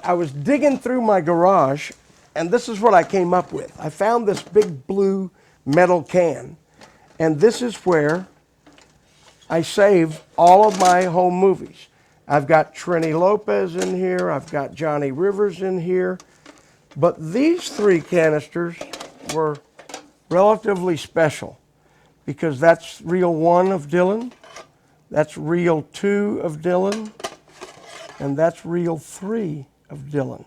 I was digging through my garage, and this is what I came up with. I found this big blue metal can, and this is where I save all of my home movies. I've got Trini Lopez in here, I've got Johnny Rivers in here, but these three canisters were relatively special because that's reel 1 of Dylan, that's reel 2 of Dylan, and that's reel 3 of Dylan.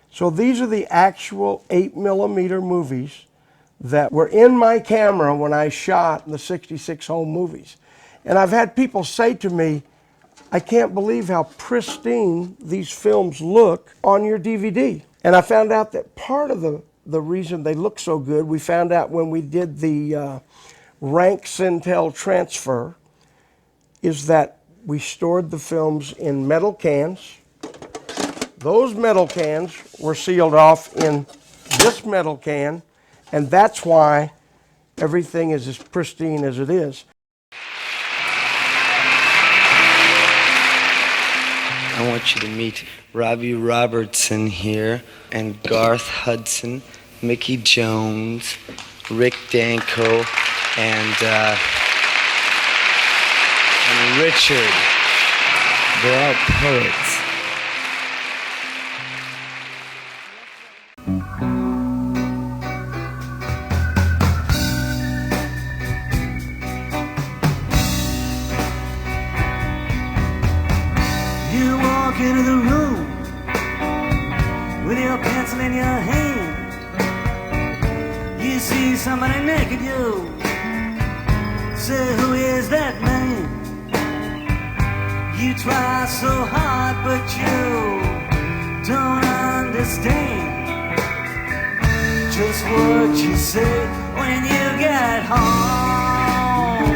So these are the actual 8mm movies that were in my camera when I shot the 66 home movies. And I've had people say to me, I can't believe how pristine these films look on your DVD. And I found out that part of the reason they look so good, we found out when we did the rank Cintel transfer, is that we stored the films in metal cans. Those metal cans were sealed off in this metal can, and that's why everything is as pristine as it is. I want you to meet Robbie Robertson here, and Garth Hudson, Mickey Jones, Rick Danko, and Richard. They're all poets. You walk into the room with your pencil in your hand. You see somebody naked, you say, who is that man? You try so hard, but you don't understand just what you say when you get home.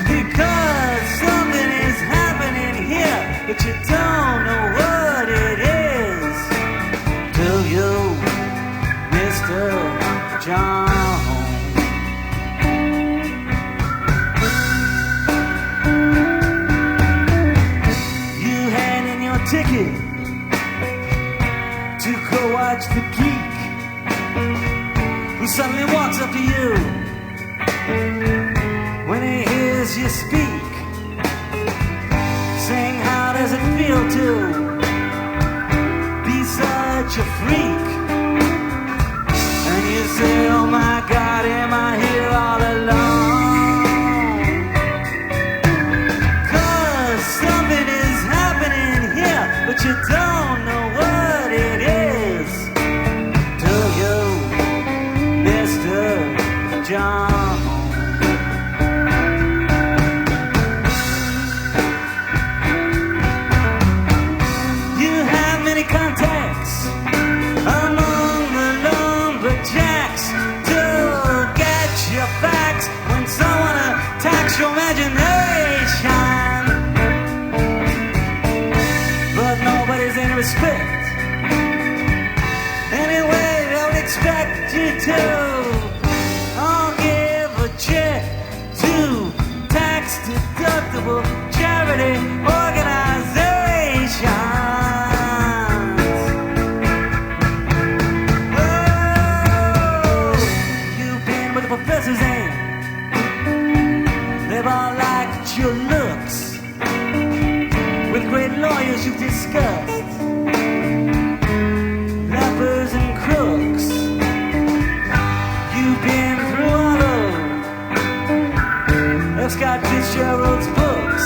Because something is happening here, but you don't know what it is. Do you, Mr. John? Ticket to go watch the geek who suddenly walks up to you when he hears you speak, saying, how does it feel to be such a freak? And you say, oh my God, am I here all alone? But you don't know what it is, do you, Mr. John? You have many contacts among the lumberjacks to get your facts when someone attacks your imagination. Nobody's in respect. Anyway, they'll expect you to. I'll give a check to tax-deductible charity organizations. Oh, you've been with the professors and they've all liked your looks. With great lawyers you've discussed rappers and crooks. You've been through all of Scott Fitzgerald's books.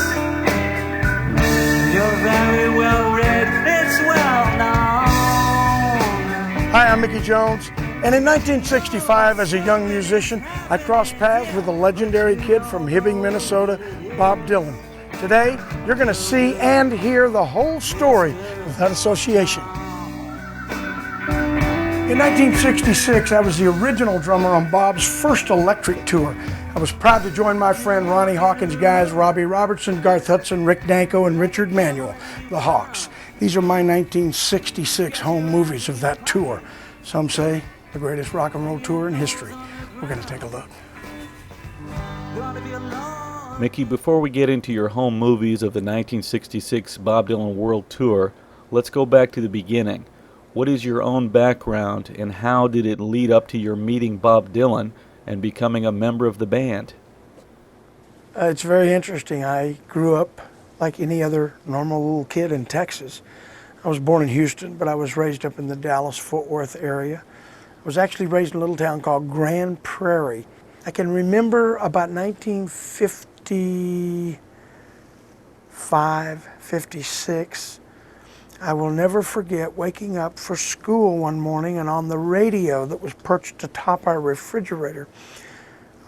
You're very well read, it's well known. Hi, I'm Mickey Jones, and in 1965, as a young musician, I crossed paths with a legendary kid from Hibbing, Minnesota, Bob Dylan. Today, you're going to see and hear the whole story of that association. In 1966, I was the original drummer on Bob's first electric tour. I was proud to join my friend Ronnie Hawkins' guys, Robbie Robertson, Garth Hudson, Rick Danko, and Richard Manuel, the Hawks. These are my 1966 home movies of that tour. Some say the greatest rock and roll tour in history. We're going to take a look. Mickey, before we get into your home movies of the 1966 Bob Dylan World Tour, let's go back to the beginning. What is your own background, and how did it lead up to your meeting Bob Dylan and becoming a member of the band? It's very interesting. I grew up like any other normal little kid in Texas. I was born in Houston, but I was raised up in the Dallas-Fort Worth area. I was actually raised in a little town called Grand Prairie. I can remember about 1955, 56. I will never forget waking up for school one morning, and on the radio that was perched atop our refrigerator,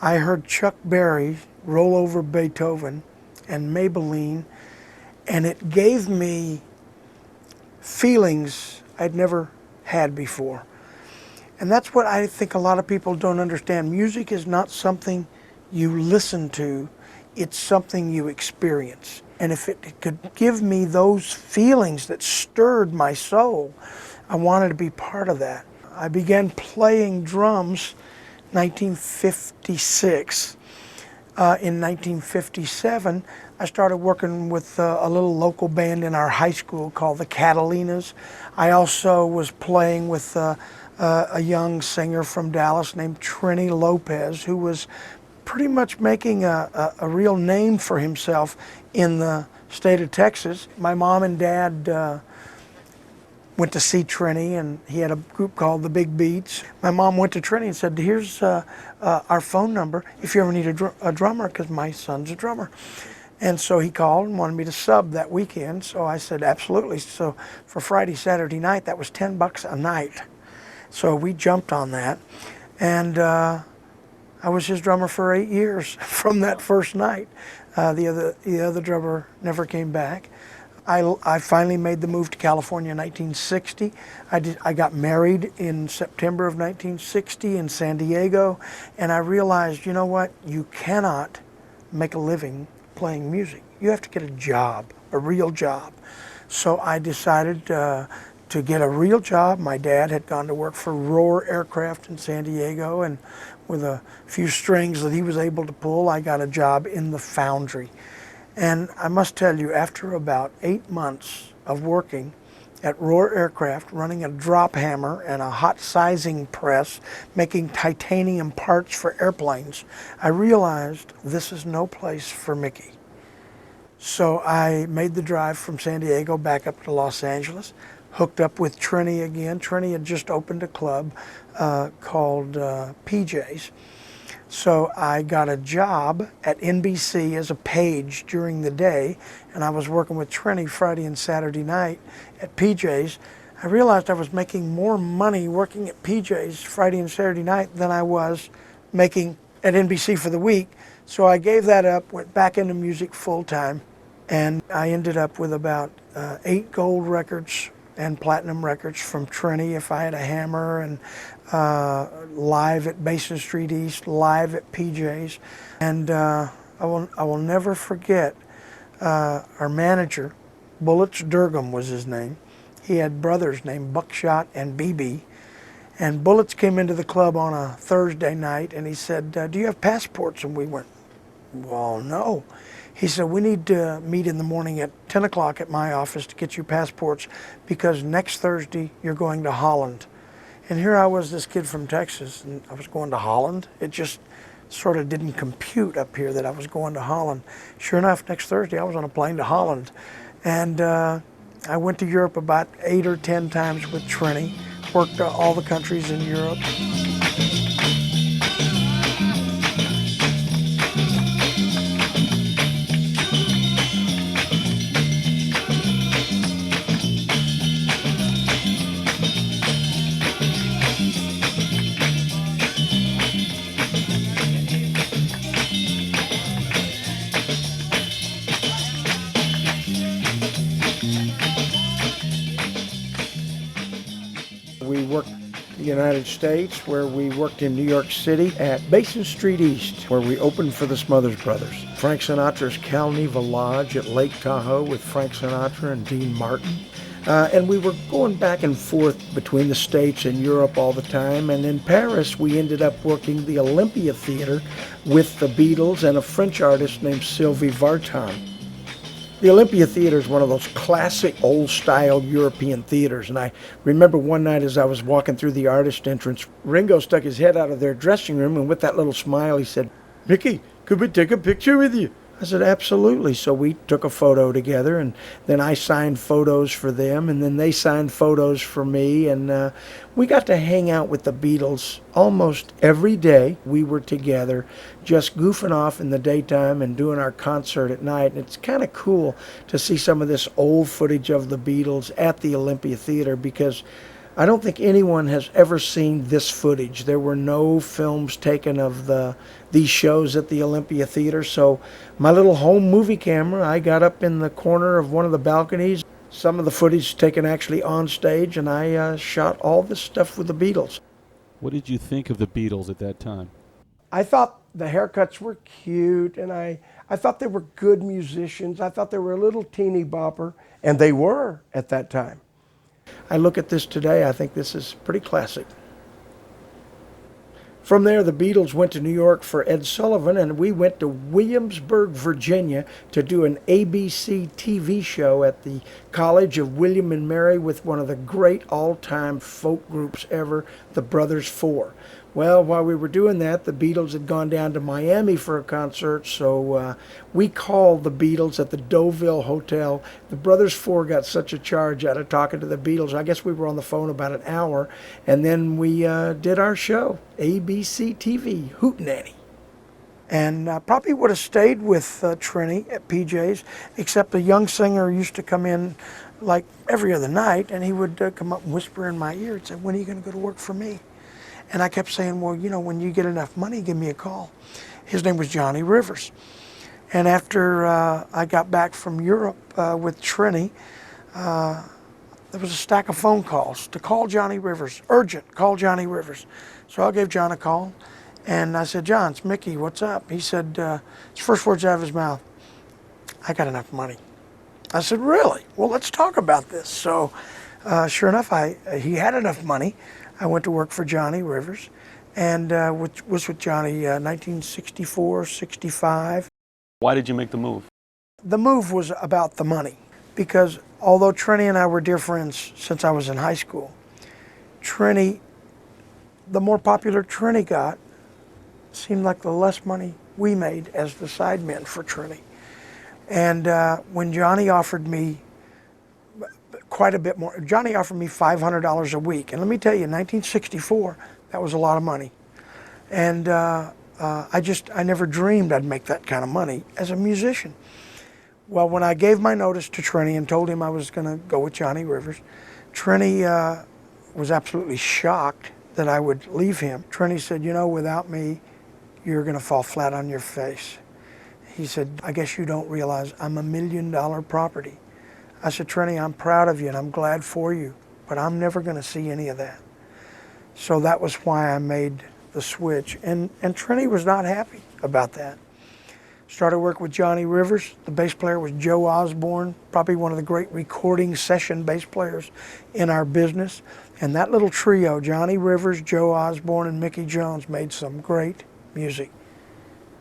I heard Chuck Berry roll over Beethoven and Maybelline, and it gave me feelings I'd never had before. And that's what I think a lot of people don't understand. Music is not something you listen to, it's something you experience. And if it could give me those feelings that stirred my soul, I wanted to be part of that. I began playing drums 1956. In 1957, I started working with a little local band in our high school called the Catalinas. I also was playing with a young singer from Dallas named Trini Lopez, who was pretty much making a real name for himself in the state of Texas. My mom and dad went to see Trini, and he had a group called the Big Beats. My mom went to Trini and said, here's our phone number if you ever need a drummer, because my son's a drummer. And so he called and wanted me to sub that weekend. So I said, absolutely. So for Friday, Saturday night, that was $10 a night. So we jumped on that. And I was his drummer for 8 years from that first night. The other drummer never came back. I finally made the move to California in 1960. I got married in September of 1960 in San Diego, and I realized, you know what, you cannot make a living playing music. You have to get a job, a real job. So I decided to get a real job. My dad had gone to work for Roar Aircraft in San Diego, and with a few strings that he was able to pull, I got a job in the foundry. And I must tell you, after about 8 months of working at Roar Aircraft, running a drop hammer and a hot sizing press, making titanium parts for airplanes, I realized this is no place for Mickey. So I made the drive from San Diego back up to Los Angeles, hooked up with Trini again. Trini had just opened a club called PJ's. So I got a job at NBC as a page during the day, and I was working with Trini Friday and Saturday night at PJ's. I realized I was making more money working at PJ's Friday and Saturday night than I was making at NBC for the week. So I gave that up, went back into music full time, and I ended up with about 8 gold records and platinum records from Trini, If I Had a Hammer, and live at Basin Street East, live at PJ's. And I will never forget our manager, Bullets Durgam was his name. He had brothers named Buckshot and BB. And Bullets came into the club on a Thursday night, and he said, do you have passports? And we went, well, no. He said, we need to meet in the morning at 10 o'clock at my office to get your passports, because next Thursday you're going to Holland. And here I was, this kid from Texas, and I was going to Holland. It just sort of didn't compute up here that I was going to Holland. Sure enough, next Thursday I was on a plane to Holland. And I went to Europe about 8 or 10 times with Trini, worked all the countries in Europe. We worked in the United States, where we worked in New York City at Basin Street East, where we opened for the Smothers Brothers. Frank Sinatra's Cal Neva Lodge at Lake Tahoe with Frank Sinatra and Dean Martin. And we were going back and forth between the States and Europe all the time. And in Paris, we ended up working the Olympia Theater with the Beatles and a French artist named Sylvie Vartan. The Olympia Theater is one of those classic old-style European theaters, and I remember one night as I was walking through the artist entrance, Ringo stuck his head out of their dressing room, and with that little smile he said, "Mickey, could we take a picture with you?" I said, "Absolutely." So we took a photo together, and then I signed photos for them, and then they signed photos for me, and we got to hang out with the Beatles almost every day. We were together just goofing off in the daytime and doing our concert at night, and it's kind of cool to see some of this old footage of the Beatles at the Olympia Theater, because I don't think anyone has ever seen this footage. There were no films taken of these shows at the Olympia Theater, so my little home movie camera, I got up in the corner of one of the balconies. Some of the footage taken actually on stage, and I shot all this stuff with the Beatles. What did you think of the Beatles at that time? I thought the haircuts were cute, and I thought they were good musicians. I thought they were a little teeny bopper, and they were at that time. I look at this today, I think this is pretty classic. From there, the Beatles went to New York for Ed Sullivan, and we went to Williamsburg, Virginia to do an ABC TV show at the College of William and Mary with one of the great all-time folk groups ever, the Brothers Four. Well, while we were doing that, the Beatles had gone down to Miami for a concert, so we called the Beatles at the Deauville Hotel. The Brothers Four got such a charge out of talking to the Beatles. I guess we were on the phone about an hour, and then we did our show, ABC TV, Hootenanny. And probably would have stayed with Trini at PJ's, except a young singer used to come in like every other night, and he would come up and whisper in my ear and say, "When are you going to go to work for me?" And I kept saying, "Well, you know, when you get enough money, give me a call." His name was Johnny Rivers. And after I got back from Europe with Trini, there was a stack of phone calls to call Johnny Rivers. Urgent, call Johnny Rivers. So I gave John a call, and I said, "John, it's Mickey, what's up?" He said, his first words out of his mouth, "I got enough money." I said, "Really? Well, let's talk about this." So sure enough, he had enough money. I went to work for Johnny Rivers, and was with Johnny 1964, 65. Why did you make the move? The move was about the money, because although Trini and I were dear friends since I was in high school, Trini, the more popular Trini got, seemed like the less money we made as the sidemen for Trini. And when Johnny offered me quite a bit more. Johnny offered me $500 a week. And let me tell you, in 1964, that was a lot of money. And I never dreamed I'd make that kind of money as a musician. Well, when I gave my notice to Trini and told him I was going to go with Johnny Rivers, Trini was absolutely shocked that I would leave him. Trini said, "You know, without me, you're going to fall flat on your face." He said, "I guess you don't realize I'm $1 million property." I said, "Trini, I'm proud of you and I'm glad for you, but I'm never going to see any of that." So that was why I made the switch. And Trini was not happy about that. Started work with Johnny Rivers. The bass player was Joe Osborne, probably one of the great recording session bass players in our business. And that little trio, Johnny Rivers, Joe Osborne, and Mickey Jones, made some great music.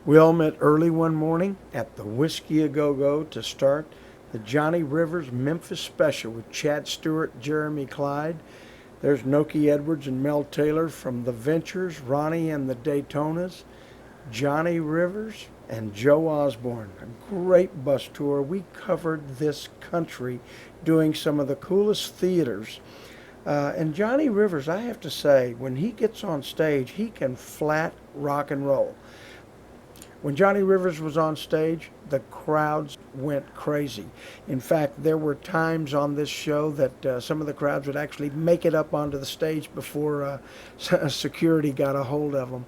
We all met early one morning at the Whiskey A Go-Go to start the Johnny Rivers Memphis Special with Chad Stewart, Jeremy Clyde. There's Noki Edwards and Mel Taylor from the Ventures, Ronnie and the Daytonas, Johnny Rivers, and Joe Osborne. A great bus tour. We covered this country doing some of the coolest theaters. And Johnny Rivers, I have to say, when he gets on stage, he can flat rock and roll. When Johnny Rivers was on stage, the crowds went crazy. In fact, there were times on this show that some of the crowds would actually make it up onto the stage before security got a hold of them.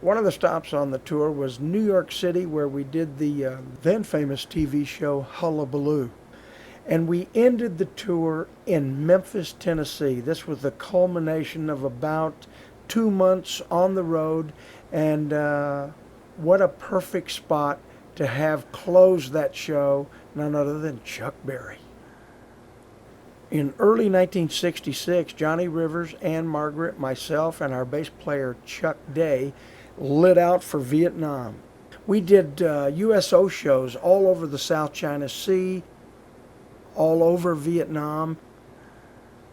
One of the stops on the tour was New York City, where we did the then famous TV show Hullabaloo. And we ended the tour in Memphis, Tennessee. This was the culmination of about 2 months on the road, and what a perfect spot to have closed that show, none other than Chuck Berry. In early 1966, Johnny Rivers, Ann Margaret, myself, and our bass player Chuck Day lit out for Vietnam. We did USO shows all over the South China Sea, all over Vietnam.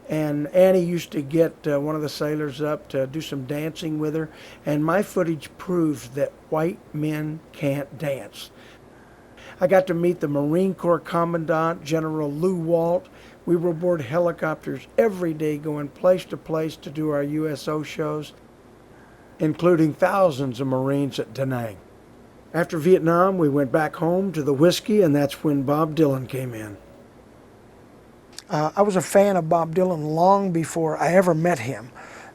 And Annie used to get one of the sailors up to do some dancing with her. And my footage proves that white men can't dance. I got to meet the Marine Corps Commandant, General Lew Walt. We were aboard helicopters every day going place to place to do our USO shows, including thousands of Marines at Da Nang. After Vietnam, we went back home to the whiskey, and that's when Bob Dylan came in. I was a fan of Bob Dylan long before I ever met him.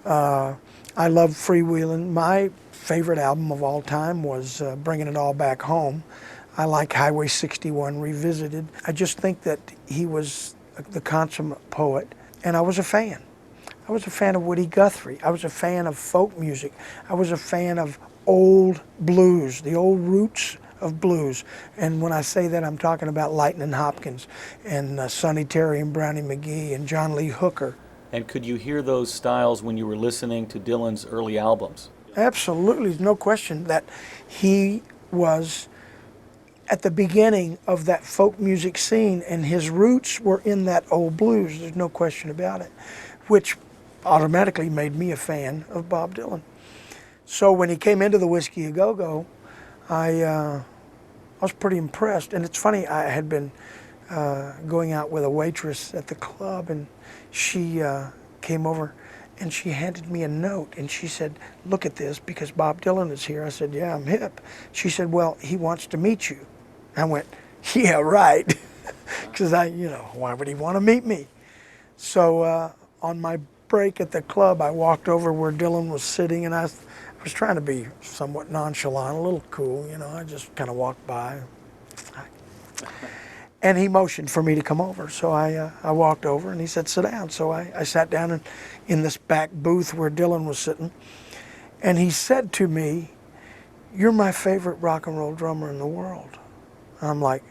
I love freewheeling. My favorite album of all time was Bringing It All Back Home. I like Highway 61 Revisited. I just think that he was the consummate poet, and I was a fan. I was a fan of Woody Guthrie. I was a fan of folk music. I was a fan of old blues, the old roots of blues. And when I say that, I'm talking about Lightnin' Hopkins and Sonny Terry and Brownie McGee and John Lee Hooker. And could you hear those styles when you were listening to Dylan's early albums? Absolutely, there's no question that he was at the beginning of that folk music scene, and his roots were in that old blues. There's no question about it, which automatically made me a fan of Bob Dylan. So when he came into the Whiskey A Go-Go, I was pretty impressed. And it's funny, I had been going out with a waitress at the club, and she came over and she handed me a note, and she said, "Look at this, because Bob Dylan is here." I said, "Yeah, I'm hip." She said, "Well, he wants to meet you." I went, "Yeah, right," because why would he want to meet me? So on my break at the club, I walked over where Dylan was sitting, and I was trying to be somewhat nonchalant, a little cool, I just kind of walked by. And he motioned for me to come over, so I walked over, and he said, "Sit down." So I sat down in this back booth where Dylan was sitting, and he said to me, "You're my favorite rock and roll drummer in the world." I'm like,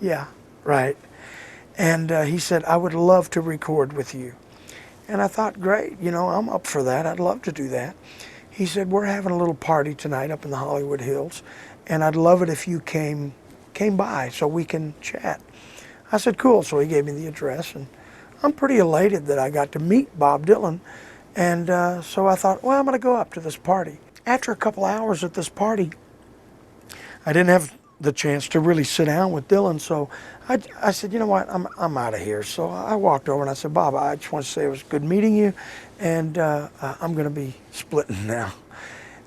"Yeah, right." And he said, "I would love to record with you." And I thought, great, I'm up for that. I'd love to do that. He said, "We're having a little party tonight up in the Hollywood Hills, and I'd love it if you came by so we can chat." I said, "Cool." So he gave me the address, and I'm pretty elated that I got to meet Bob Dylan. And so I thought, well, I'm going to go up to this party. After a couple hours at this party, I didn't have the chance to really sit down with Dylan, so I said, "You know what, I'm out of here." So I walked over and I said, "Bob, I just want to say it was good meeting you, and I'm going to be splitting now."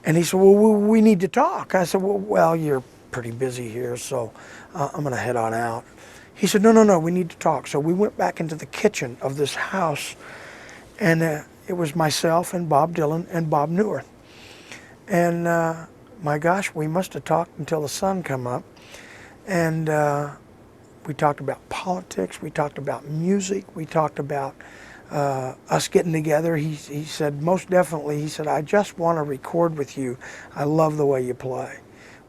And he said, "Well, we need to talk." I said, well, you're pretty busy here, so I'm going to head on out." He said, No, we need to talk." So we went back into the kitchen of this house, and it was myself and Bob Dylan and Bob Newirth. And my gosh, we must have talked until the sun come up. And we talked about politics, we talked about music, we talked about us getting together. He said, most definitely, he said, "I just want to record with you. I love the way you play."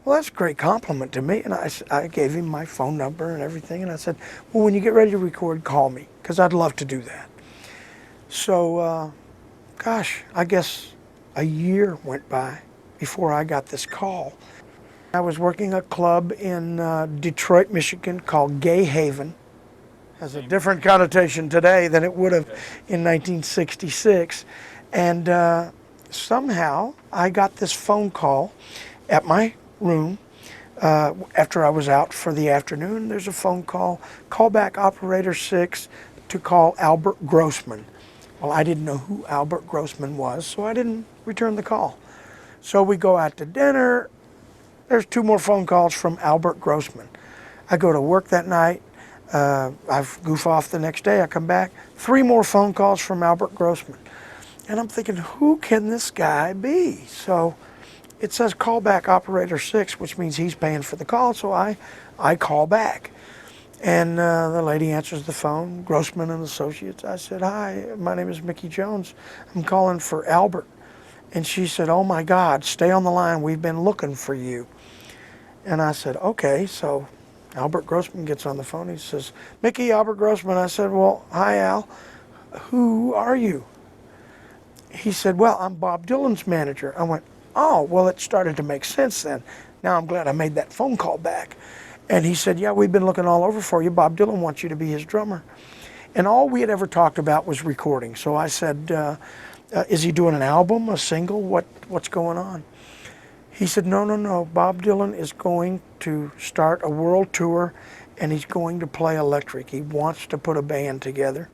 Well, that's a great compliment to me. And I gave him my phone number and everything. And I said, "Well, when you get ready to record, call me, because I'd love to do that." So, gosh, I guess a year went by before I got this call. I was working a club in Detroit, Michigan called Gay Haven. Has a different connotation today than it would have in 1966. And somehow I got this phone call at my room after I was out for the afternoon. There's a phone call back operator 6 to call Albert Grossman. Well, I didn't know who Albert Grossman was, so I didn't return the call. So we go out to dinner. There's 2 more phone calls from Albert Grossman. I go to work that night. I goof off the next day. I come back. 3 more phone calls from Albert Grossman. And I'm thinking, who can this guy be? So it says call back operator 6, which means he's paying for the call. So I call back. And the lady answers the phone, Grossman and Associates. I said, "Hi, my name is Mickey Jones. I'm calling for Albert." And she said, "Oh my God, stay on the line. We've been looking for you." And I said, "Okay." So Albert Grossman gets on the phone. He says, "Mickey, Albert Grossman." I said, "Well, hi, Al. Who are you?" He said, "Well, I'm Bob Dylan's manager." I went, Oh, well, it started to make sense then. Now I'm glad I made that phone call back. And he said, yeah, we've been looking all over for you. Bob Dylan wants you to be his drummer. And all we had ever talked about was recording. So I said, is he doing an album, a single? What's going on? He said, no. Bob Dylan is going to start a world tour, and he's going to play electric. He wants to put a band together.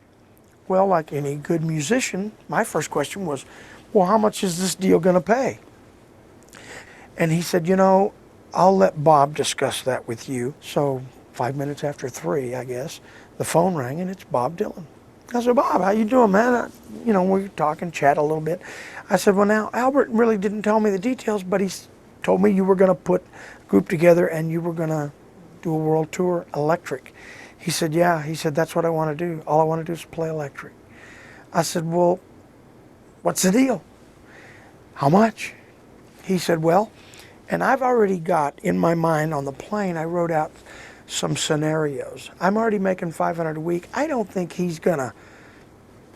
Well, like any good musician, my first question was, well, how much is this deal going to pay? And he said, I'll let Bob discuss that with you. So 5 minutes after 3, I guess, the phone rang, and it's Bob Dylan. I said, Bob, how you doing, man? We talking, chat a little bit. I said, well, now, Albert really didn't tell me the details, but he told me you were going to put a group together and you were going to do a world tour electric. He said, yeah. He said, that's what I want to do. All I want to do is play electric. I said, well, what's the deal? How much? He said, well, and I've already got in my mind on the plane, I wrote out some scenarios. I'm already making $500 a week. I don't think he's going to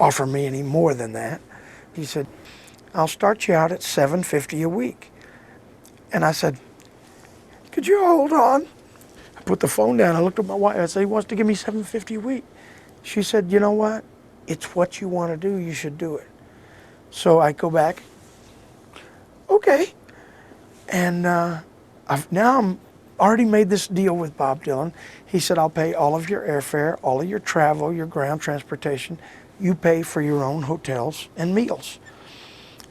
offer me any more than that. He said, I'll start you out at $750 a week. And I said, could you hold on? I put the phone down. I looked at my wife. I said, he wants to give me $750 a week. She said, you know what? It's what you want to do. You should do it. So I go back. Okay. And now I'm already made this deal with Bob Dylan. He said, I'll pay all of your airfare, all of your travel, your ground transportation. You pay for your own hotels and meals.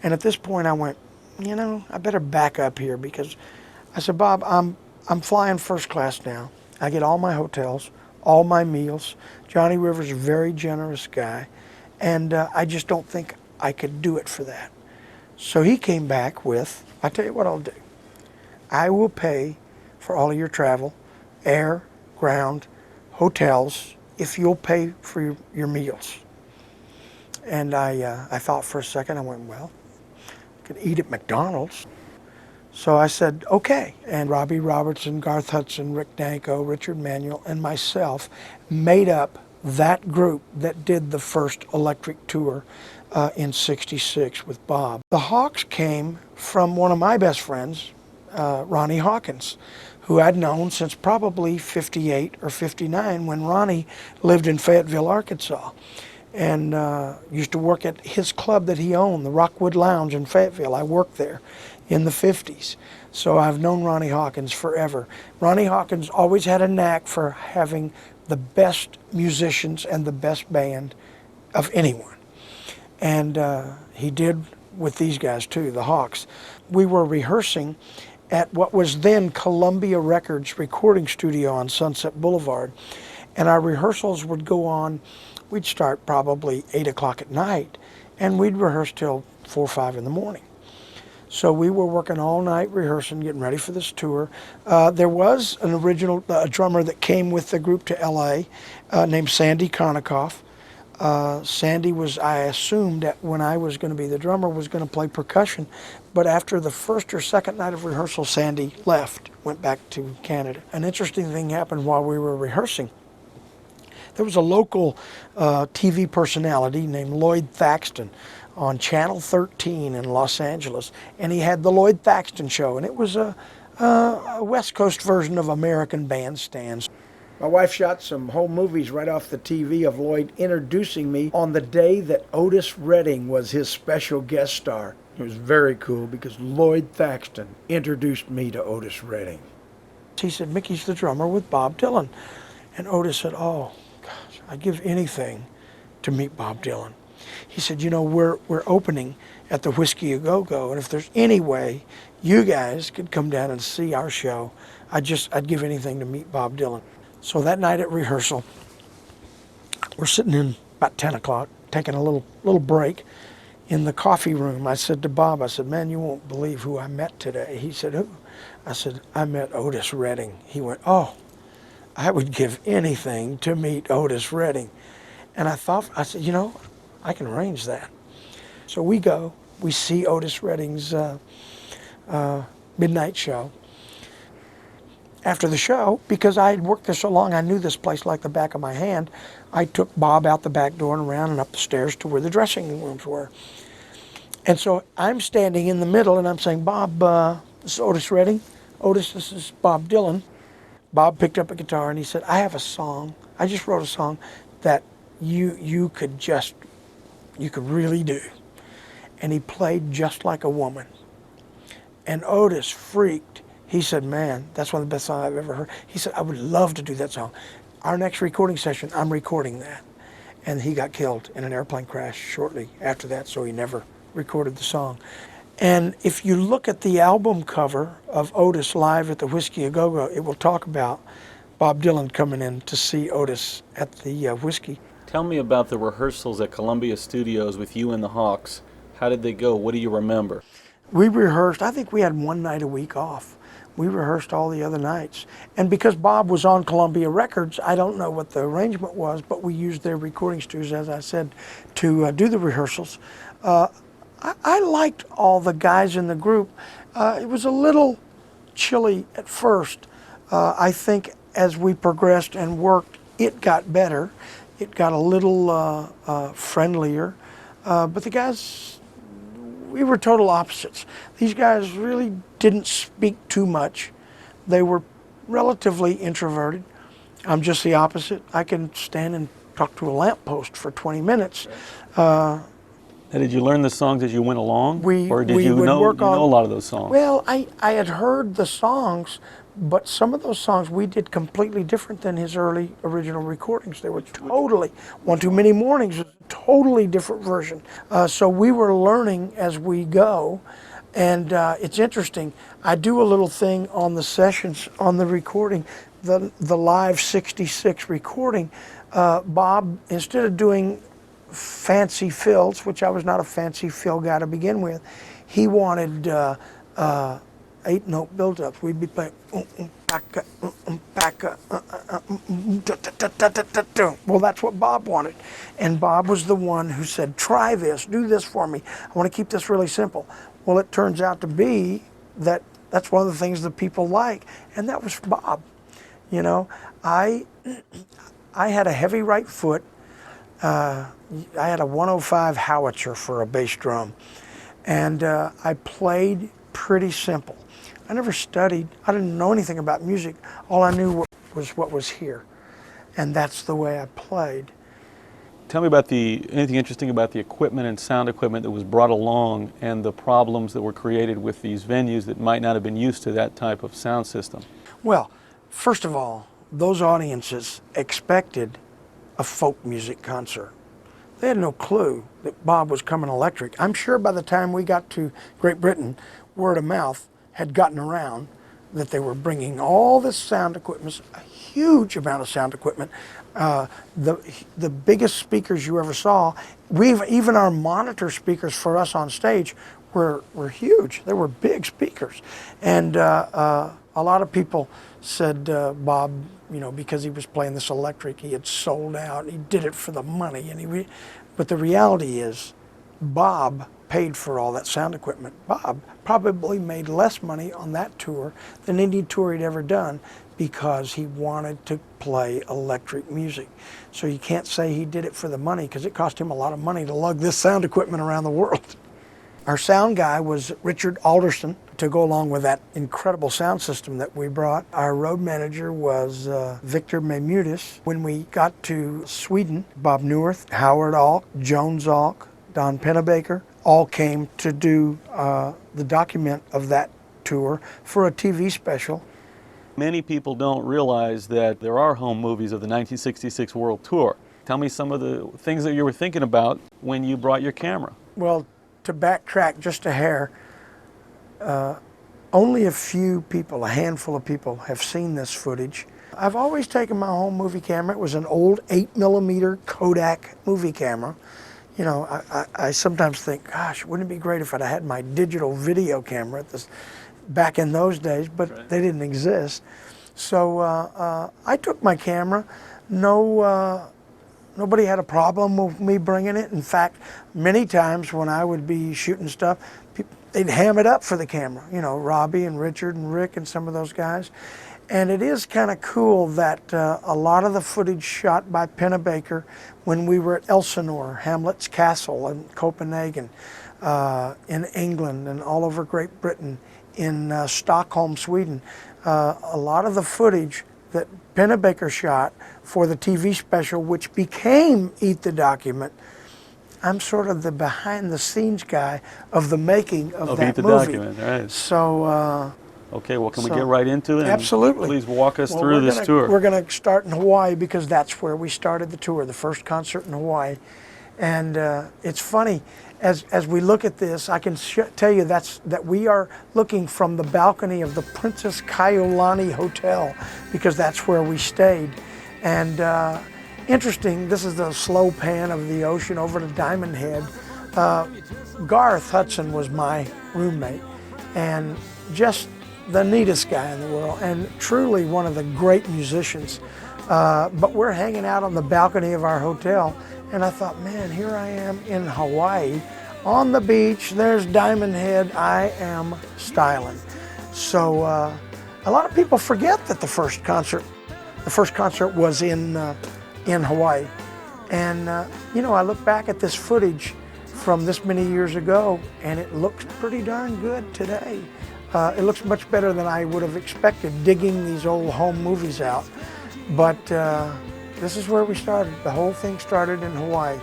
And at this point I went, I better back up here, because I said, Bob, I'm flying first class now. I get all my hotels, all my meals. Johnny Rivers is a very generous guy, and I just don't think I could do it for that. So he came back with, I tell you what I'll do. I will pay for all of your travel, air, ground, hotels, if you'll pay for your meals. And I thought for a second. I went, well, I could eat at McDonald's. So I said, okay. And Robbie Robertson, Garth Hudson, Rick Danko, Richard Manuel, and myself made up that group that did the first electric tour in '66 with Bob. The Hawks came from one of my best friends, Ronnie Hawkins, who I'd known since probably 58 or 59, when Ronnie lived in Fayetteville, Arkansas, and used to work at his club that he owned, the Rockwood Lounge in Fayetteville. I worked there in the 50s. So I've known Ronnie Hawkins forever. Ronnie Hawkins always had a knack for having the best musicians and the best band of anyone. And he did with these guys too, the Hawks. We were rehearsing at what was then Columbia Records recording studio on Sunset Boulevard. And our rehearsals would go on, we'd start probably 8 o'clock at night, and we'd rehearse till 4 or 5 in the morning. So we were working all night rehearsing, getting ready for this tour. There was an original drummer that came with the group to LA named Sandy Konikoff. Sandy was, I assumed that when I was going to be the drummer, was going to play percussion. But after the first or second night of rehearsal, Sandy left, went back to Canada. An interesting thing happened while we were rehearsing. There was a local TV personality named Lloyd Thaxton on Channel 13 in Los Angeles, and he had the Lloyd Thaxton Show, and it was a West Coast version of American Bandstands. My wife shot some home movies right off the TV of Lloyd introducing me on the day that Otis Redding was his special guest star. It was very cool because Lloyd Thaxton introduced me to Otis Redding. He said, Mickey's the drummer with Bob Dylan. And Otis said, oh, gosh, I'd give anything to meet Bob Dylan. He said, we're opening at the Whiskey A Go-Go, and if there's any way you guys could come down and see our show, I'd give anything to meet Bob Dylan. So that night at rehearsal, we're sitting in about 10 o'clock, taking a little break in the coffee room. I said to Bob, I said, man, you won't believe who I met today. He said, who? I said, I met Otis Redding. He went, oh, I would give anything to meet Otis Redding. And I said, I can arrange that. So we go, we see Otis Redding's midnight show. After the show, because I had worked there so long, I knew this place like the back of my hand, I took Bob out the back door and around and up the stairs to where the dressing rooms were. And so I'm standing in the middle and I'm saying, Bob, this is Otis Redding. Otis, this is Bob Dylan. Bob picked up a guitar and he said, I have a song. I just wrote a song that you could really do. And he played Just Like a Woman. And Otis freaked. He said, man, that's one of the best songs I've ever heard. He said, I would love to do that song. Our next recording session, I'm recording that. And he got killed in an airplane crash shortly after that, so he never recorded the song. And if you look at the album cover of Otis live at the Whiskey A Go Go, it will talk about Bob Dylan coming in to see Otis at the Whiskey. Tell me about the rehearsals at Columbia Studios with you and the Hawks. How did they go? What do you remember? We rehearsed, I think we had one night a week off. We rehearsed all the other nights. And because Bob was on Columbia Records, I don't know what the arrangement was, but we used their recording studios, as I said, to do the rehearsals. I liked all the guys in the group. It was a little chilly at first. I think as we progressed and worked, it got better. It got a little friendlier. But the guys, we were total opposites. These guys really didn't speak too much. They were relatively introverted. I'm just the opposite. I can stand and talk to a lamppost for 20 minutes. And did you learn the songs as you went along? Or did we you would know work on, a lot of those songs? Well, I had heard the songs, but some of those songs we did completely different than his early original recordings. They were totally, One Too Many Mornings was a totally different version. So we were learning as we go. And it's interesting, I do a little thing on the sessions, on the recording, the live 66 recording. Bob, instead of doing fancy fills, which I was not a fancy fill guy to begin with, he wanted 8-note build-ups. We'd be playing well, that's what Bob wanted. And Bob was the one who said, try this, do this for me. I want to keep this really simple. Well, it turns out to be that that's one of the things that people like, and that was Bob. You know, I had a heavy right foot. I had a 105 howitzer for a bass drum, and I played pretty simple. I never studied. I didn't know anything about music. All I knew was what was here, and that's the way I played. Tell me about anything interesting about the equipment and sound equipment that was brought along and the problems that were created with these venues that might not have been used to that type of sound system. Well, first of all, those audiences expected a folk music concert. They had no clue that Bob was coming electric. I'm sure by the time we got to Great Britain, word of mouth had gotten around that they were bringing all this sound equipment, a huge amount of sound equipment, the biggest speakers you ever saw. Even our monitor speakers for us on stage were huge. They were big speakers, and a lot of people said Bob, you know, because he was playing this electric, he had sold out. And he did it for the money, but the reality is, Bob paid for all that sound equipment. Bob probably made less money on that tour than any tour he'd ever done because he wanted to play electric music. So you can't say he did it for the money because it cost him a lot of money to lug this sound equipment around the world. Our sound guy was Richard Alderson to go along with that incredible sound system that we brought. Our road manager was Victor Memutis. When we got to Sweden, Bob Newirth, Howard Alk, Jones Alk, Don Pennebaker, all came to do the document of that tour for a TV special. Many people don't realize that there are home movies of the 1966 World Tour. Tell me some of the things that you were thinking about when you brought your camera. Well, to backtrack just a hair, only a few people, a handful of people, have seen this footage. I've always taken my home movie camera. It was an old 8mm Kodak movie camera. You know, I sometimes think, gosh, wouldn't it be great if I'd had my digital video camera back in those days, but right. They didn't exist. So I took my camera. Nobody had a problem with me bringing it. In fact, many times when I would be shooting stuff, they'd ham it up for the camera. You know, Robbie and Richard and Rick and some of those guys. And it is kind of cool that a lot of the footage shot by Pennebaker when we were at Elsinore, Hamlet's Castle in Copenhagen, in England and all over Great Britain, in Stockholm, Sweden. A lot of the footage that Pennebaker shot for the TV special, which became Eat the Document, I'm sort of the behind-the-scenes guy of the making of that Eat the movie. Document, right. So, okay, well, can we get right into it? Absolutely. Please walk us through this tour. We're going to start in Hawaii because that's where we started the tour, the first concert in Hawaii. And it's funny, as we look at this, I can tell you that we are looking from the balcony of the Princess Kaiulani Hotel because that's where we stayed. And interesting, this is the slow pan of the ocean over to Diamond Head. Garth Hudson was my roommate, and just the neatest guy in the world, and truly one of the great musicians. But we're hanging out on the balcony of our hotel, and I thought, man, here I am in Hawaii, on the beach, there's Diamond Head, I am styling. So a lot of people forget that the first concert was in Hawaii. And you know, I look back at this footage from this many years ago, and it looks pretty darn good today. It looks much better than I would have expected digging these old home movies out. But this is where we started. The whole thing started in Hawaii.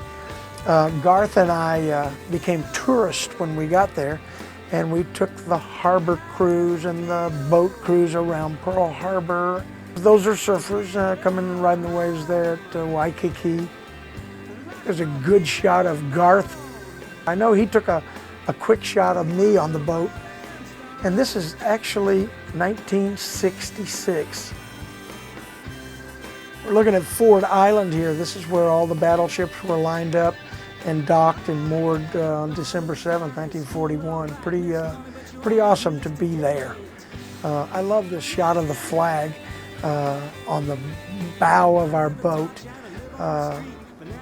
Garth and I became tourists when we got there, and we took the harbor cruise and the boat cruise around Pearl Harbor. Those are surfers coming and riding the waves there at Waikiki. There's a good shot of Garth. I know he took a quick shot of me on the boat. And this is actually 1966. We're looking at Ford Island here. This is where all the battleships were lined up and docked and moored on December 7th, 1941. Pretty awesome to be there. I love this shot of the flag on the bow of our boat.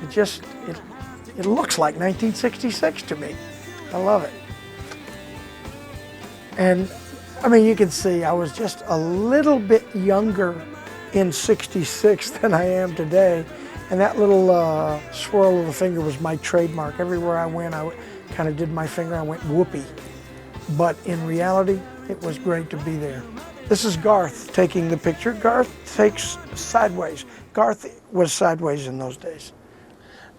It looks like 1966 to me. I love it. And I mean, you can see I was just a little bit younger in '66 than I am today. And that little swirl of the finger was my trademark. Everywhere I went, I kind of did my finger, I went whoopee. But in reality, it was great to be there. This is Garth taking the picture. Garth takes sideways. Garth was sideways in those days.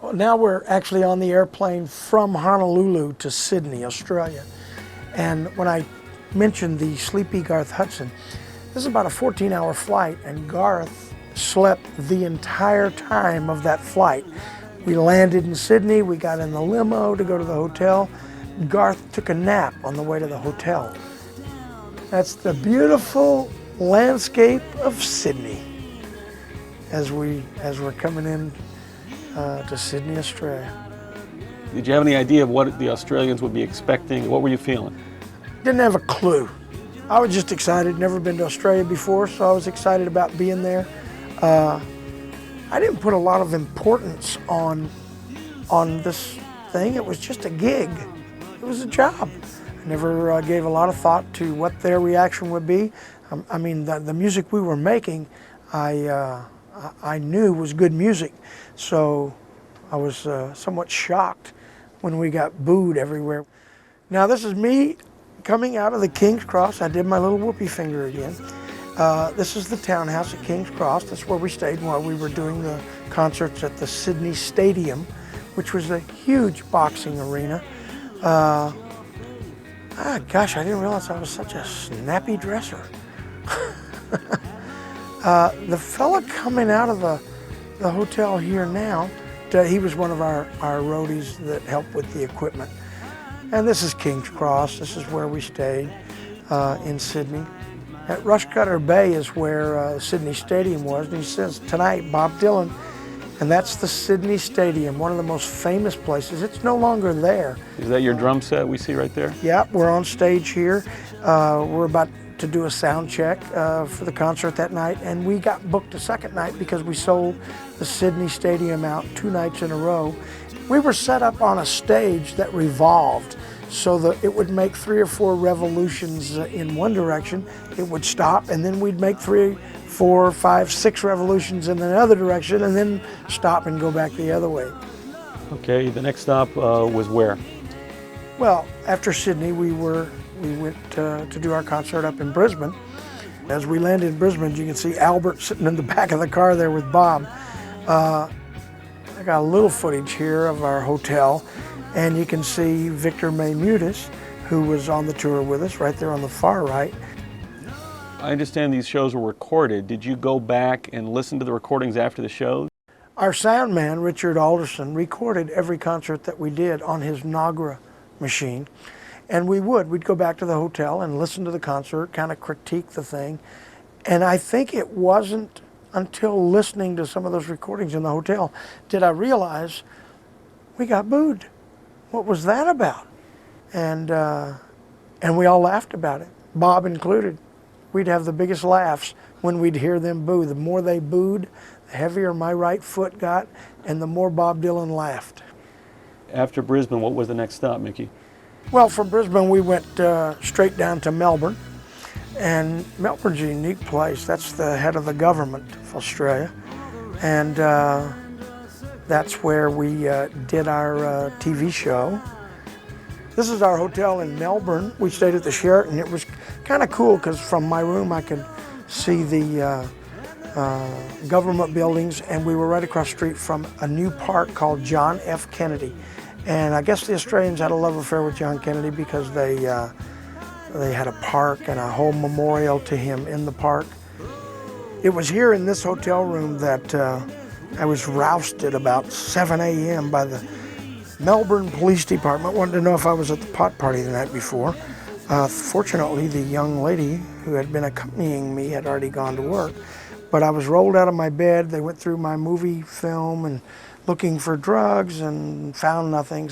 Well, now we're actually on the airplane from Honolulu to Sydney, Australia. And when I mentioned the sleepy Garth Hudson, this is about a 14-hour flight, and Garth slept the entire time of that flight. We landed in Sydney, we got in the limo to go to the hotel. Garth took a nap on the way to the hotel. That's the beautiful landscape of Sydney as we're coming in to Sydney, Australia. Did you have any idea of what the Australians would be expecting? What were you feeling? Didn't have a clue. I was just excited, never been to Australia before, so I was excited about being there. I didn't put a lot of importance on this thing. It was just a gig. It was a job. I never gave a lot of thought to what their reaction would be. I mean, the music we were making, I knew was good music, so I was somewhat shocked when we got booed everywhere. Now this is me coming out of the King's Cross. I did my little whoopee finger again. This is the townhouse at King's Cross. That's where we stayed while we were doing the concerts at the Sydney Stadium, which was a huge boxing arena. Gosh, I didn't realize I was such a snappy dresser. The fella coming out of the hotel here now, he was one of our roadies that helped with the equipment. And this is King's Cross. This is where we stayed in Sydney. At Rushcutter Bay is where Sydney Stadium was. And he says tonight, Bob Dylan, and that's the Sydney Stadium, one of the most famous places. It's no longer there. Is that your drum set we see right there? Yeah, we're on stage here. We're about to do a sound check for the concert that night, and we got booked a second night because we sold the Sydney Stadium out 2 nights in a row. We were set up on a stage that revolved, so that it would make 3 or 4 revolutions in one direction. It would stop, and then we'd make 3, 4, 5, 6 revolutions in another direction, and then stop and go back the other way. Okay, the next stop was where? Well, after Sydney, we went to do our concert up in Brisbane. As we landed in Brisbane, you can see Albert sitting in the back of the car there with Bob. I got a little footage here of our hotel, and you can see Victor Maymutis, who was on the tour with us, right there on the far right. I understand these shows were recorded. Did you go back and listen to the recordings after the shows? Our soundman, Richard Alderson, recorded every concert that we did on his Nagra machine. And we'd go back to the hotel and listen to the concert, kind of critique the thing. And I think it wasn't until listening to some of those recordings in the hotel did I realize we got booed. What was that about? And we all laughed about it, Bob included. We'd have the biggest laughs when we'd hear them boo. The more they booed, the heavier my right foot got, and the more Bob Dylan laughed. After Brisbane, what was the next stop, Mickey? Well, from Brisbane, we went straight down to Melbourne. And Melbourne's a unique place. That's the head of the government of Australia. And that's where we did our TV show. This is our hotel in Melbourne. We stayed at the Sheraton. It was kind of cool because from my room I could see the government buildings, and we were right across the street from a new park called John F. Kennedy. And I guess the Australians had a love affair with John Kennedy because they had a park and a whole memorial to him in the park. It was here in this hotel room that I was rousted about 7 a.m. by the Melbourne Police Department. Wanted to know if I was at the pot party the night before. Fortunately, the young lady who had been accompanying me had already gone to work. But I was rolled out of my bed. They went through my movie film and looking for drugs and found nothing.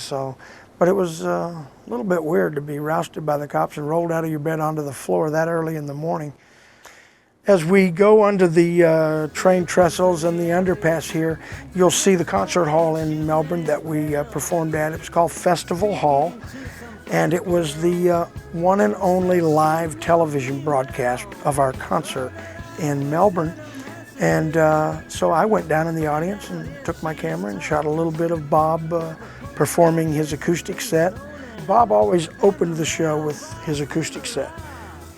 But it was a little bit weird to be rousted by the cops and rolled out of your bed onto the floor that early in the morning. As we go under the train trestles and the underpass here, you'll see the concert hall in Melbourne that we performed at. It was called Festival Hall, and it was the one and only live television broadcast of our concert in Melbourne. And so I went down in the audience and took my camera and shot a little bit of Bob performing his acoustic set. Bob always opened the show with his acoustic set.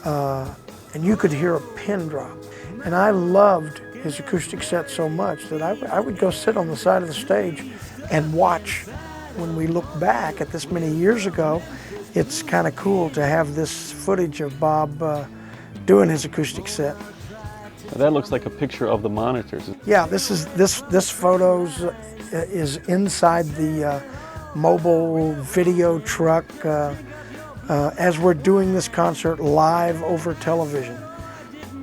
And you could hear a pin drop. And I loved his acoustic set so much that I would go sit on the side of the stage and watch. When we look back at this many years ago, it's kind of cool to have this footage of Bob doing his acoustic set. Now that looks like a picture of the monitors. Yeah, this photo is inside the mobile video truck as we're doing this concert live over television.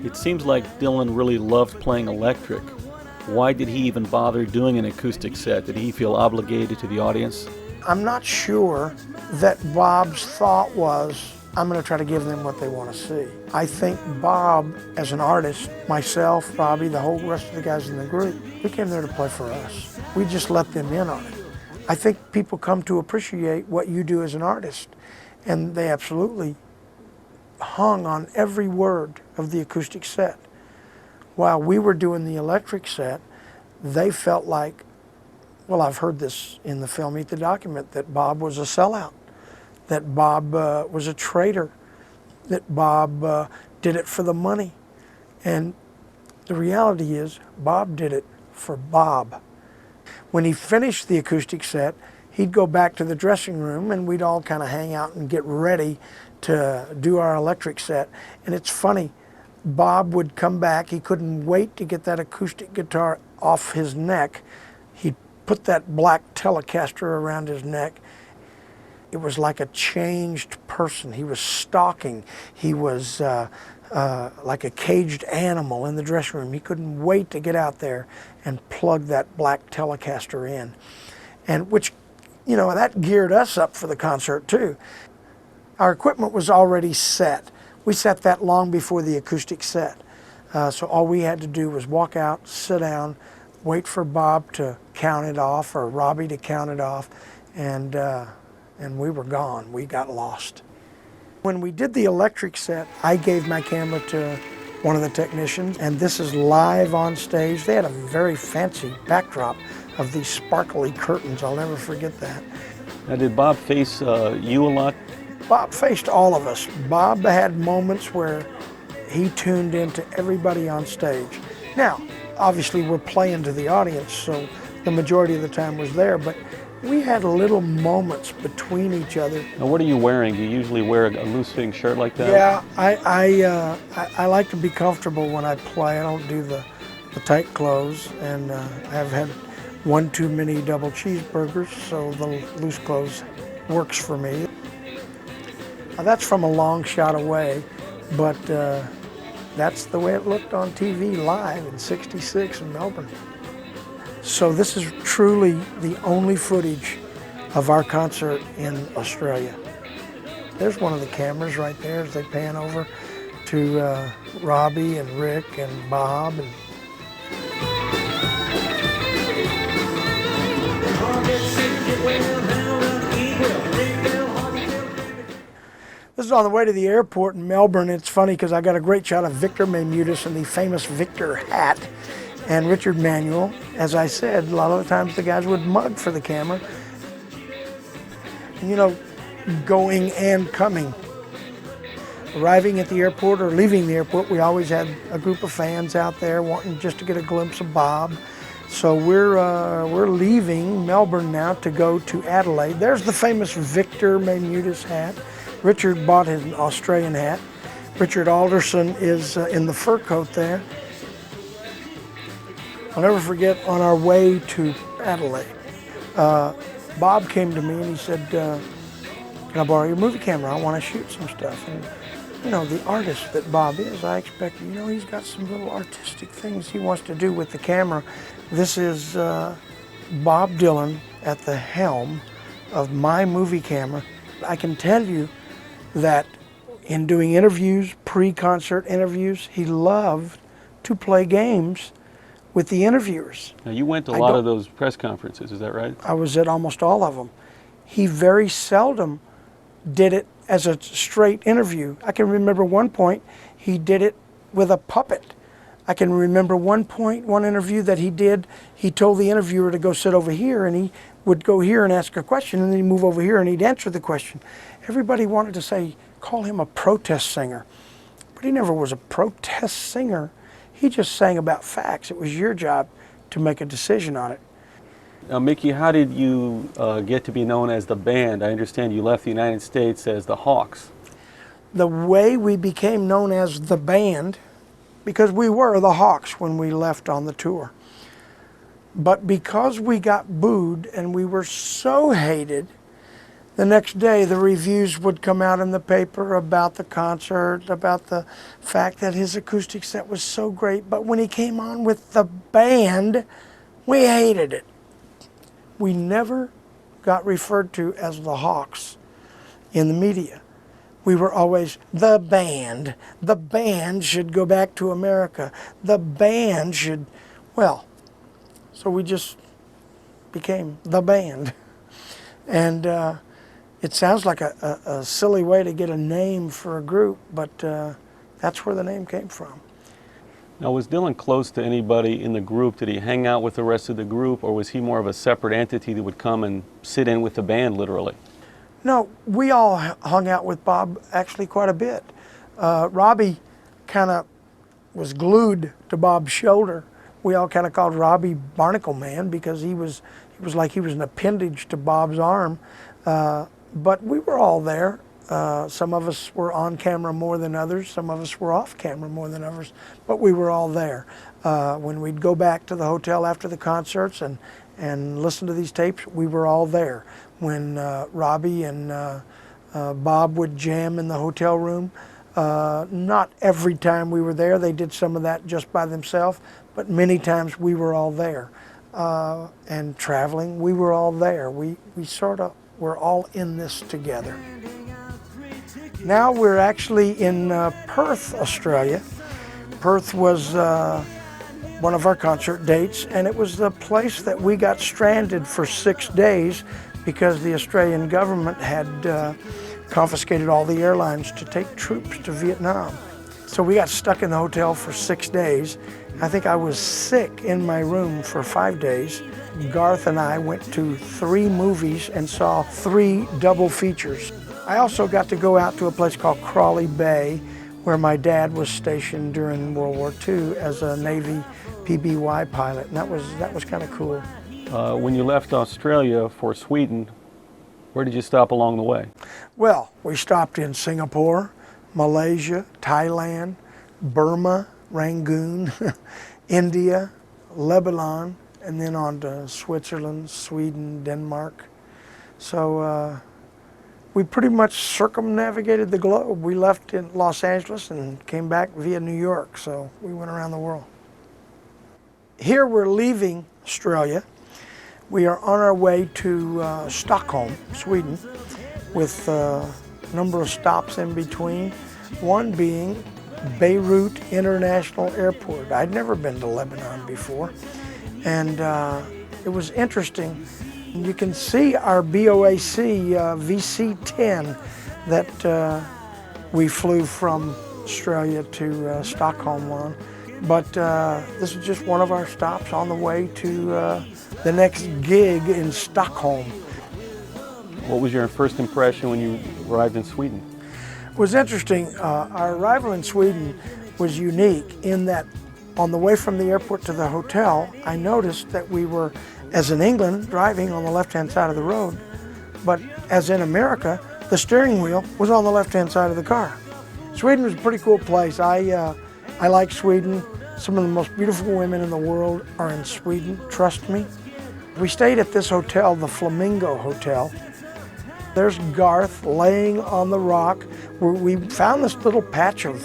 It seems like Dylan really loved playing electric. Why did he even bother doing an acoustic set? Did he feel obligated to the audience? I'm not sure that Bob's thought was, I'm going to try to give them what they want to see. I think Bob, as an artist, myself, Bobby, the whole rest of the guys in the group, we came there to play for us. We just let them in on it. I think people come to appreciate what you do as an artist, and they absolutely hung on every word of the acoustic set. While we were doing the electric set, they felt like, well, I've heard this in the film Eat the Document, that Bob was a sellout, that Bob was a traitor, that Bob did it for the money. And the reality is, Bob did it for Bob. When he finished the acoustic set, he'd go back to the dressing room and we'd all kind of hang out and get ready to do our electric set. And it's funny, Bob would come back, he couldn't wait to get that acoustic guitar off his neck. He'd put that black Telecaster around his neck. It was like a changed person. He was stalking. He was like a caged animal in the dressing room. He couldn't wait to get out there and plug that black Telecaster in. And which, you know, that geared us up for the concert too. Our equipment was already set. We set that long before the acoustic set. So all we had to do was walk out, sit down, wait for Bob to count it off or Robbie to count it off, and we were gone. We got lost. When we did the electric set, I gave my camera to one of the technicians, and this is live on stage. They had a very fancy backdrop of these sparkly curtains. I'll never forget that. Now, did Bob face you a lot? Bob faced all of us. Bob had moments where he tuned into everybody on stage. Now, obviously we're playing to the audience, so the majority of the time was there, but we had little moments between each other. Now, what are you wearing? Do you usually wear a loose-fitting shirt like that? Yeah, I like to be comfortable when I play. I don't do the tight clothes, and I've had one too many double cheeseburgers, so the loose clothes works for me. Now, that's from a long shot away, but that's the way it looked on TV live in '66 in Melbourne. So this is truly the only footage of our concert in Australia. There's one of the cameras right there as they pan over to Robbie and Rick and Bob. And this is on the way to the airport in Melbourne. It's funny because I got a great shot of Victor Judas in the famous Victor hat. And Richard Manuel, as I said, a lot of the times the guys would mug for the camera. And, you know, going and coming. Arriving at the airport or leaving the airport, we always had a group of fans out there wanting just to get a glimpse of Bob. So we're leaving Melbourne now to go to Adelaide. There's the famous Victor Judas hat. Richard bought his Australian hat. Richard Alderson is in the fur coat there. I'll never forget, on our way to Adelaide, Bob came to me and he said, can I borrow your movie camera? I want to shoot some stuff. And, you know, the artist that Bob is, I expect, you know, he's got some little artistic things he wants to do with the camera. This is Bob Dylan at the helm of my movie camera. I can tell you that in doing interviews, pre-concert interviews, he loved to play games with the interviewers. Now, you went to a lot of those press conferences, is that right? I was at almost all of them. He very seldom did it as a straight interview. I can remember one point he did it with a puppet. I can remember one interview that he did, he told the interviewer to go sit over here, and he would go here and ask a question, and then he'd move over here and he'd answer the question. Everybody wanted to say, call him a protest singer. But he never was a protest singer. He just sang about facts. It was your job to make a decision on it. Now, Mickey, how did you get to be known as the band? I understand you left the United States as the Hawks. The way we became known as the band, because we were the Hawks when we left on the tour. But because we got booed and we were so hated, the next day the reviews would come out in the paper about the concert, about the fact that his acoustic set was so great, but when he came on with the band, we hated it. We never got referred to as the Hawks in the media. We were always the band. The band should go back to America. The band should, well, so we just became the band. And it sounds like a silly way to get a name for a group, but that's where the name came from. Now, was Dylan close to anybody in the group? Did he hang out with the rest of the group, or was he more of a separate entity that would come and sit in with the band, literally? No, we all hung out with Bob actually quite a bit. Robbie kind of was glued to Bob's shoulder. We all kind of called Robbie Barnacle Man because he was like he was an appendage to Bob's arm. But we were all there. Some of us were on camera more than others. Some of us were off camera more than others. But we were all there. When we'd go back to the hotel after the concerts and listen to these tapes, we were all there. When Robbie and Bob would jam in the hotel room, not every time we were there. They did some of that just by themselves, but many times we were all there. And traveling, we were all there. We sort of were all in this together. Now we're actually in Perth, Australia. Perth was one of our concert dates, and it was the place that we got stranded for 6 days because the Australian government had confiscated all the airlines to take troops to Vietnam. So we got stuck in the hotel for 6 days. I think I was sick in my room for 5 days. Garth and I went to 3 movies and saw 3 double features. I also got to go out to a place called Crawley Bay, where my dad was stationed during World War II as a Navy PBY pilot, and that was kind of cool. When you left Australia for Sweden, where did you stop along the way? Well, we stopped in Singapore, Malaysia, Thailand, Burma, Rangoon, India, Lebanon, and then on to Switzerland, Sweden, Denmark. So we pretty much circumnavigated the globe. We left in Los Angeles and came back via New York, so we went around the world. Here we're leaving Australia. We are on our way to Stockholm, Sweden, with a number of stops in between, one being Beirut International Airport. I'd never been to Lebanon before, and it was interesting. You can see our BOAC VC-10 that we flew from Australia to Stockholm on. But this is just one of our stops on the way to the next gig in Stockholm. What was your first impression when you arrived in Sweden? It was interesting. Our arrival in Sweden was unique in that on the way from the airport to the hotel, I noticed that we were, as in England, driving on the left-hand side of the road, but as in America, the steering wheel was on the left-hand side of the car. Sweden was a pretty cool place. I like Sweden. Some of the most beautiful women in the world are in Sweden, trust me. We stayed at this hotel, the Flamingo Hotel. There's Garth laying on the rock. We found this little patch of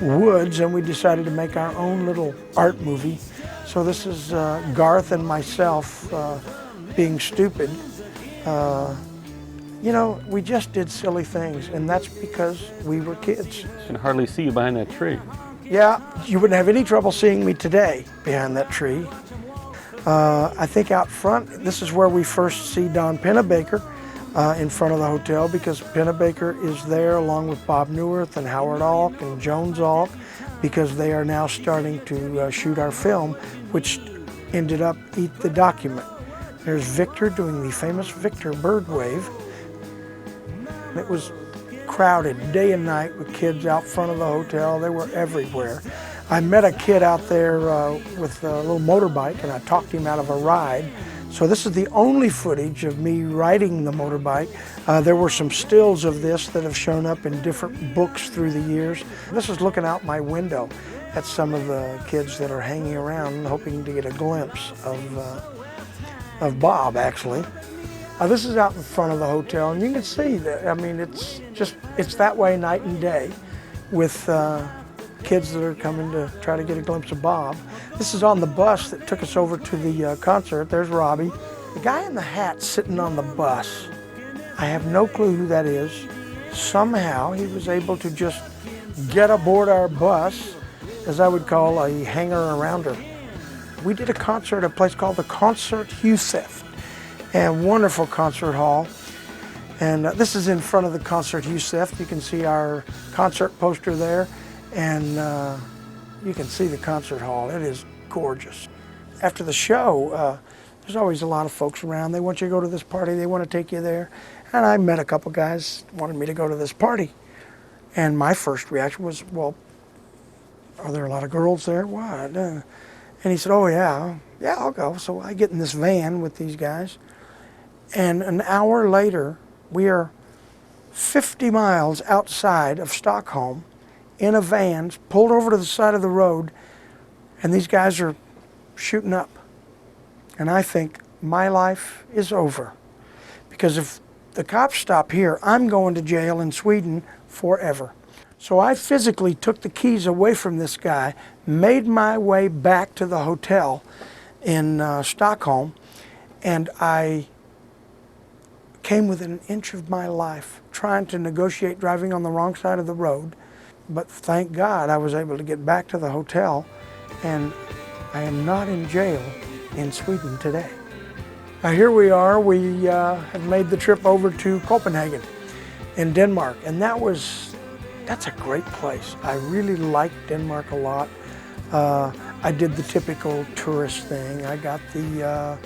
woods and we decided to make our own little art movie. So this is Garth and myself being stupid. You know, we just did silly things, and that's because we were kids. I can hardly see you behind that tree. Yeah, you wouldn't have any trouble seeing me today behind that tree. I think out front, this is where we first see Don Pennebaker in front of the hotel, because Pennebaker is there along with Bob Newirth and Howard Alk and Jones Alk, because they are now starting to shoot our film, which ended up Eat the Document. There's Victor doing the famous Victor bird wave. It was crowded day and night with kids out front of the hotel. They were everywhere. I met a kid out there with a little motorbike, and I talked him out of a ride. So this is the only footage of me riding the motorbike. There were some stills of this that have shown up in different books through the years. This is looking out my window at some of the kids that are hanging around, hoping to get a glimpse of Bob, actually. This is out in front of the hotel, and you can see that, I mean, it's that way night and day with kids that are coming to try to get a glimpse of Bob. This is on the bus that took us over to the concert. There's Robbie. The guy in the hat sitting on the bus, I have no clue who that is. Somehow he was able to just get aboard our bus, as I would call a hanger-arounder. We did a concert at a place called the Concert Huseth, and wonderful concert hall. And this is in front of the Concert Huseth. You can see our concert poster there, and you can see the concert hall. It is gorgeous. After the show, there's always a lot of folks around. They want you to go to this party, they want to take you there. And I met a couple guys who wanted me to go to this party. And my first reaction was, well, are there a lot of girls there? What? And he said, oh yeah, I'll go. So I get in this van with these guys. And an hour later, we are 50 miles outside of Stockholm in a van, pulled over to the side of the road, and these guys are shooting up. And I think my life is over. Because if the cops stop here, I'm going to jail in Sweden forever. So I physically took the keys away from this guy, made my way back to the hotel in Stockholm, and I came within an inch of my life trying to negotiate driving on the wrong side of the road. But thank God I was able to get back to the hotel, and I am not in jail in Sweden today. Now here we are. We have made the trip over to Copenhagen in Denmark, and that was That's a great place. I really like Denmark a lot. I did the typical tourist thing. I got the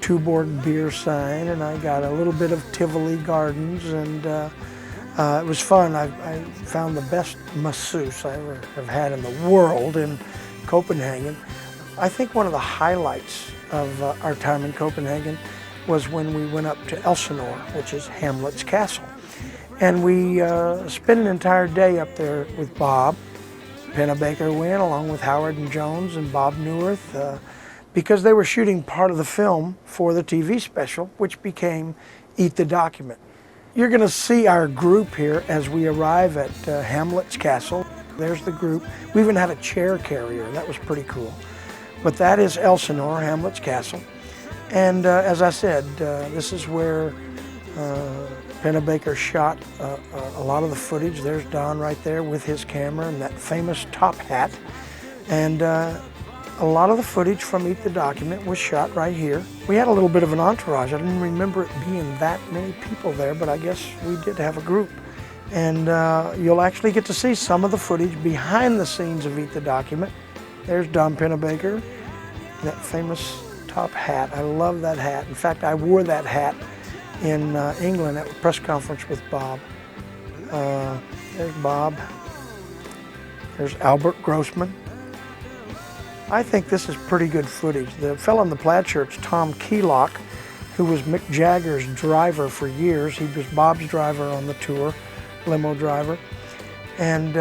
Tuborg beer sign, and I got a little bit of Tivoli Gardens, and it was fun. I found the best masseuse I ever have had in the world in Copenhagen. I think one of the highlights of our time in Copenhagen was when we went up to Elsinore, which is Hamlet's castle. And we spent an entire day up there with Bob. Pennebaker went along with Howard and Jones and Bob Newirth because they were shooting part of the film for the TV special, which became Eat the Document. You're going to see our group here as we arrive at Hamlet's castle. There's the group. We even had a chair carrier. That was pretty cool. But that is Elsinore, Hamlet's castle. And as I said, this is where Pennebaker shot a lot of the footage. There's Don right there with his camera and that famous top hat. And a lot of the footage from Eat the Document was shot right here. We had a little bit of an entourage. I didn't remember it being that many people there, but I guess we did have a group. And you'll actually get to see some of the footage behind the scenes of Eat the Document. There's Don Pennebaker, that famous top hat. I love that hat. In fact, I wore that hat in England at a press conference with Bob. There's Bob. There's Albert Grossman. I think this is pretty good footage. The fellow in the plaid shirt's Tom Keylock, who was Mick Jagger's driver for years. He was Bob's driver on the tour, limo driver. And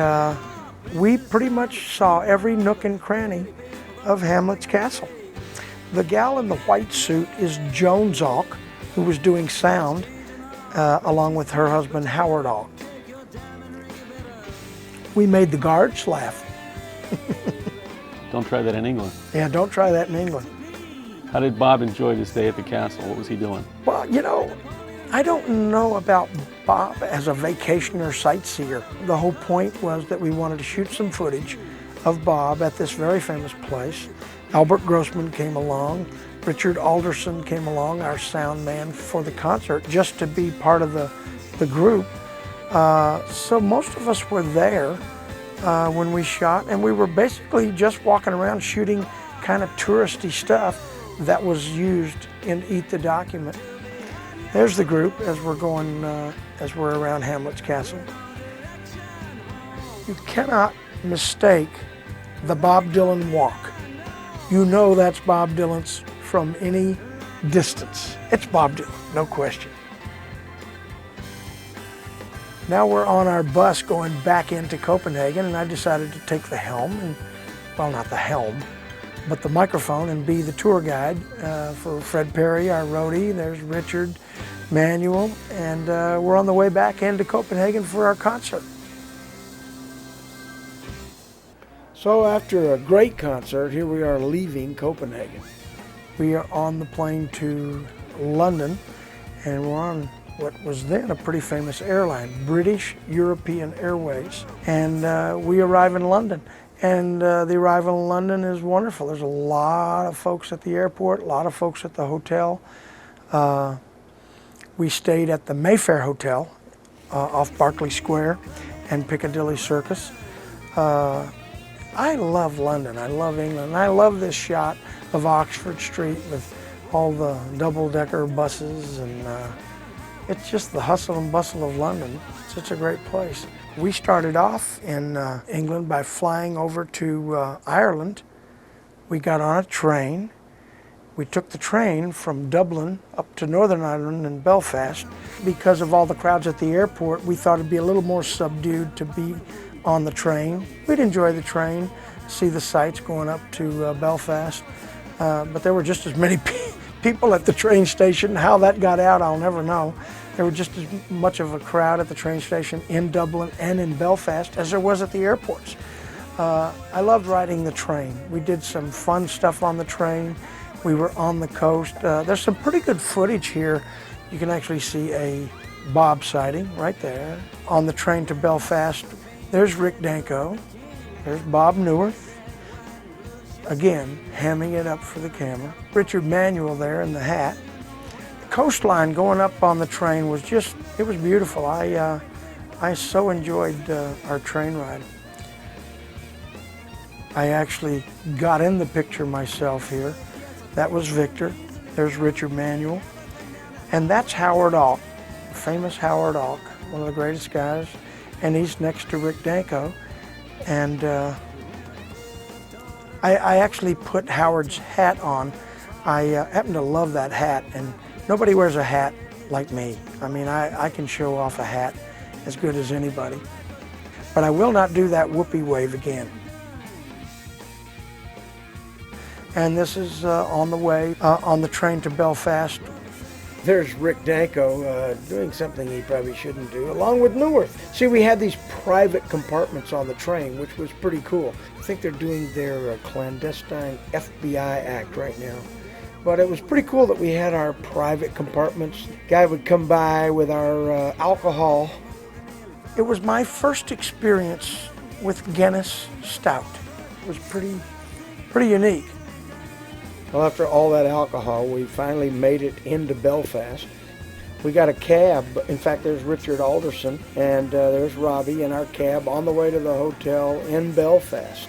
we pretty much saw every nook and cranny of Hamlet's castle. The gal in the white suit is Joan Zalk, who was doing sound along with her husband Howard Alk. We made the guards laugh. Don't try that in England. Yeah, don't try that in England. How did Bob enjoy this day at the castle? What was he doing? Well, you know, I don't know about Bob as a vacationer sightseer. The whole point was that we wanted to shoot some footage of Bob at this very famous place. Albert Grossman came along. Richard Alderson came along, our sound man for the concert, just to be part of the group. So most of us were there when we shot, and we were basically just walking around shooting kind of touristy stuff that was used in Eat the Document. There's the group as we're going, as we're around Hamlet's castle. You cannot mistake the Bob Dylan walk. You know that's Bob Dylan's from any distance. It's Bob Dylan, no question. Now we're on our bus going back into Copenhagen, and I decided to take the helm, and, well, not the helm, but the microphone, and be the tour guide for Fred Perry, our roadie. There's Richard, Manuel, and we're on the way back into Copenhagen for our concert. So after a great concert, here we are leaving Copenhagen. We are on the plane to London, and we're on what was then a pretty famous airline, British European Airways. And we arrive in London. And the arrival in London is wonderful. There's a lot of folks at the airport, a lot of folks at the hotel. We stayed at the Mayfair Hotel off Berkeley Square and Piccadilly Circus. I love London, I love England, and I love this shot of Oxford Street with all the double-decker buses, and it's just the hustle and bustle of London. It's such a great place. We started off in England by flying over to Ireland. We got on a train. We took the train from Dublin up to Northern Ireland and Belfast. Because of all the crowds at the airport, we thought it'd be a little more subdued to be on the train. We'd enjoy the train, see the sights going up to Belfast, but there were just as many people at the train station. How that got out, I'll never know. There were just as much of a crowd at the train station in Dublin and in Belfast as there was at the airports. I loved riding the train. We did some fun stuff on the train. We were on the coast. There's some pretty good footage here. You can actually see a Bob sighting right there. On the train to Belfast, there's Rick Danko. There's Bob Newirth. Again, hamming it up for the camera. Richard Manuel there in the hat. The coastline going up on the train was just, it was beautiful. I I so enjoyed our train ride. I actually got in the picture myself here. That was Victor. There's Richard Manuel. And that's Howard Alk, famous Howard Alk, one of the greatest guys. And he's next to Rick Danko. And I actually put Howard's hat on. I happen to love that hat, and nobody wears a hat like me. I mean, I can show off a hat as good as anybody. But I will not do that whoopee wave again. And this is on the way on the train to Belfast. There's Rick Danko doing something he probably shouldn't do, along with Neuwirth. See, we had these private compartments on the train, which was pretty cool. I think they're doing their clandestine FBI act right now. But it was pretty cool that we had our private compartments. Guy would come by with our alcohol. It was my first experience with Guinness Stout. It was pretty unique. Well, after all that alcohol, we finally made it into Belfast. We got a cab. In fact, there's Richard Alderson, and there's Robbie in our cab on the way to the hotel in Belfast.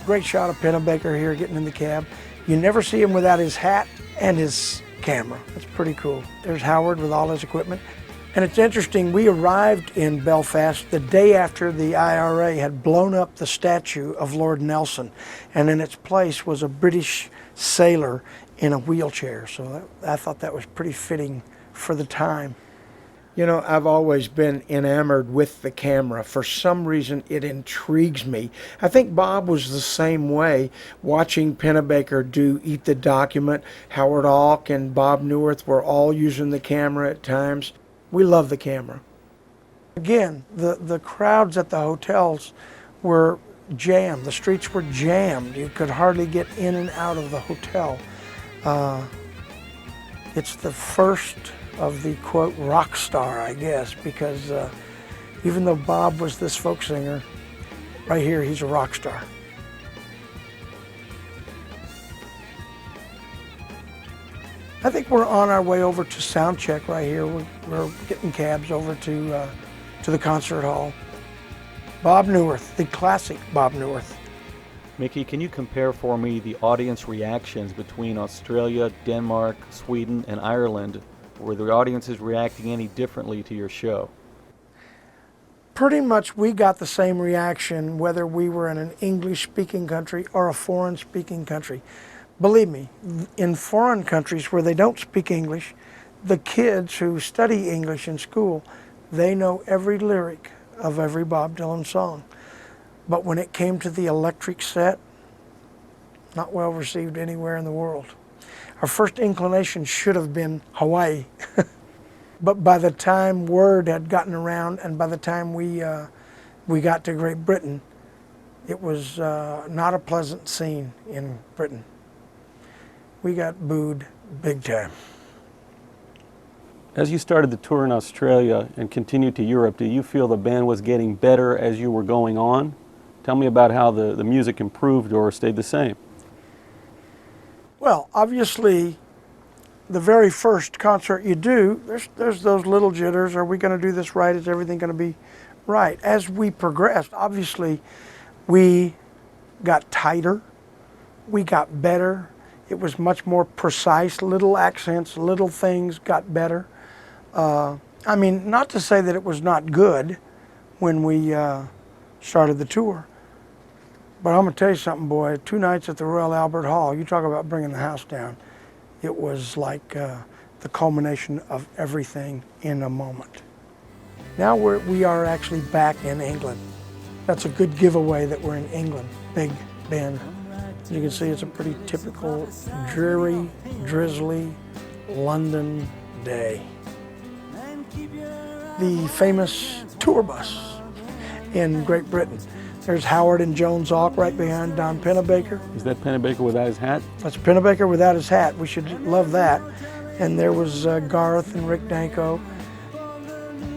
Great shot of Pennebaker here getting in the cab. You never see him without his hat and his camera. That's pretty cool. There's Howard with all his equipment. And it's interesting, we arrived in Belfast the day after the IRA had blown up the statue of Lord Nelson, and in its place was a British sailor in a wheelchair. So I thought that was pretty fitting for the time. You know, I've always been enamored with the camera. For some reason, it intrigues me. I think Bob was the same way, watching Pennebaker do Eat the Document. Howard Alk and Bob Neuwirth were all using the camera at times. We love the camera. Again, the crowds at the hotels were jammed. The streets were jammed. You could hardly get in and out of the hotel. It's the first of the, quote, rock star, I guess, because even though Bob was this folk singer, right here he's a rock star. I think we're on our way over to sound check right here. We're getting cabs over to the concert hall. Bob Neuwirth, the classic Bob Neuwirth. Mickey, can you compare for me the audience reactions between Australia, Denmark, Sweden, and Ireland? Were the audiences reacting any differently to your show? Pretty much we got the same reaction whether we were in an English-speaking country or a foreign-speaking country. Believe me, in foreign countries where they don't speak English, the kids who study English in school, they know every lyric of every Bob Dylan song. But when it came to the electric set, not well received anywhere in the world. Our first inclination should have been Hawaii. But by the time word had gotten around and by the time we got to Great Britain, it was not a pleasant scene in Britain. We got booed big time. As you started the tour in Australia and continued to Europe, do you feel the band was getting better as you were going on? Tell me about how the music improved or stayed the same. Well, obviously, the very first concert you do, there's those little jitters. Are we going to do this right? Is everything going to be right? As we progressed, obviously, we got tighter. We got better. It was much more precise. Little accents, little things got better. I mean, not to say that it was not good when we started the tour. But I'm going to tell you something, boy. 2 nights at the Royal Albert Hall, you talk about bringing the house down. It was like the culmination of everything in a moment. Now we are actually back in England. That's a good giveaway that we're in England. Big Ben. As you can see, it's a pretty typical dreary, drizzly London day. The famous tour bus in Great Britain. There's Howard and Jones Alk right behind Don Pennebaker. Is that Pennebaker without his hat? That's Pennebaker without his hat. We should love that. And there was Garth and Rick Danko.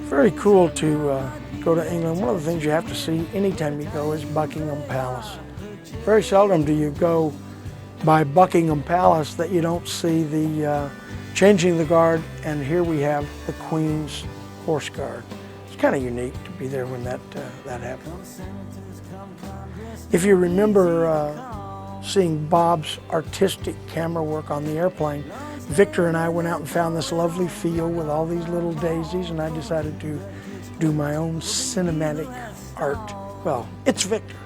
Very cool to go to England. One of the things you have to see anytime you go is Buckingham Palace. Very seldom do you go by Buckingham Palace that you don't see the changing the guard, and here we have the Queen's Horse Guard. It's kind of unique to be there when that happened. If you remember seeing Bob's artistic camera work on the airplane, Victor and I went out and found this lovely field with all these little daisies, and I decided to do my own cinematic art. Well, it's Victor.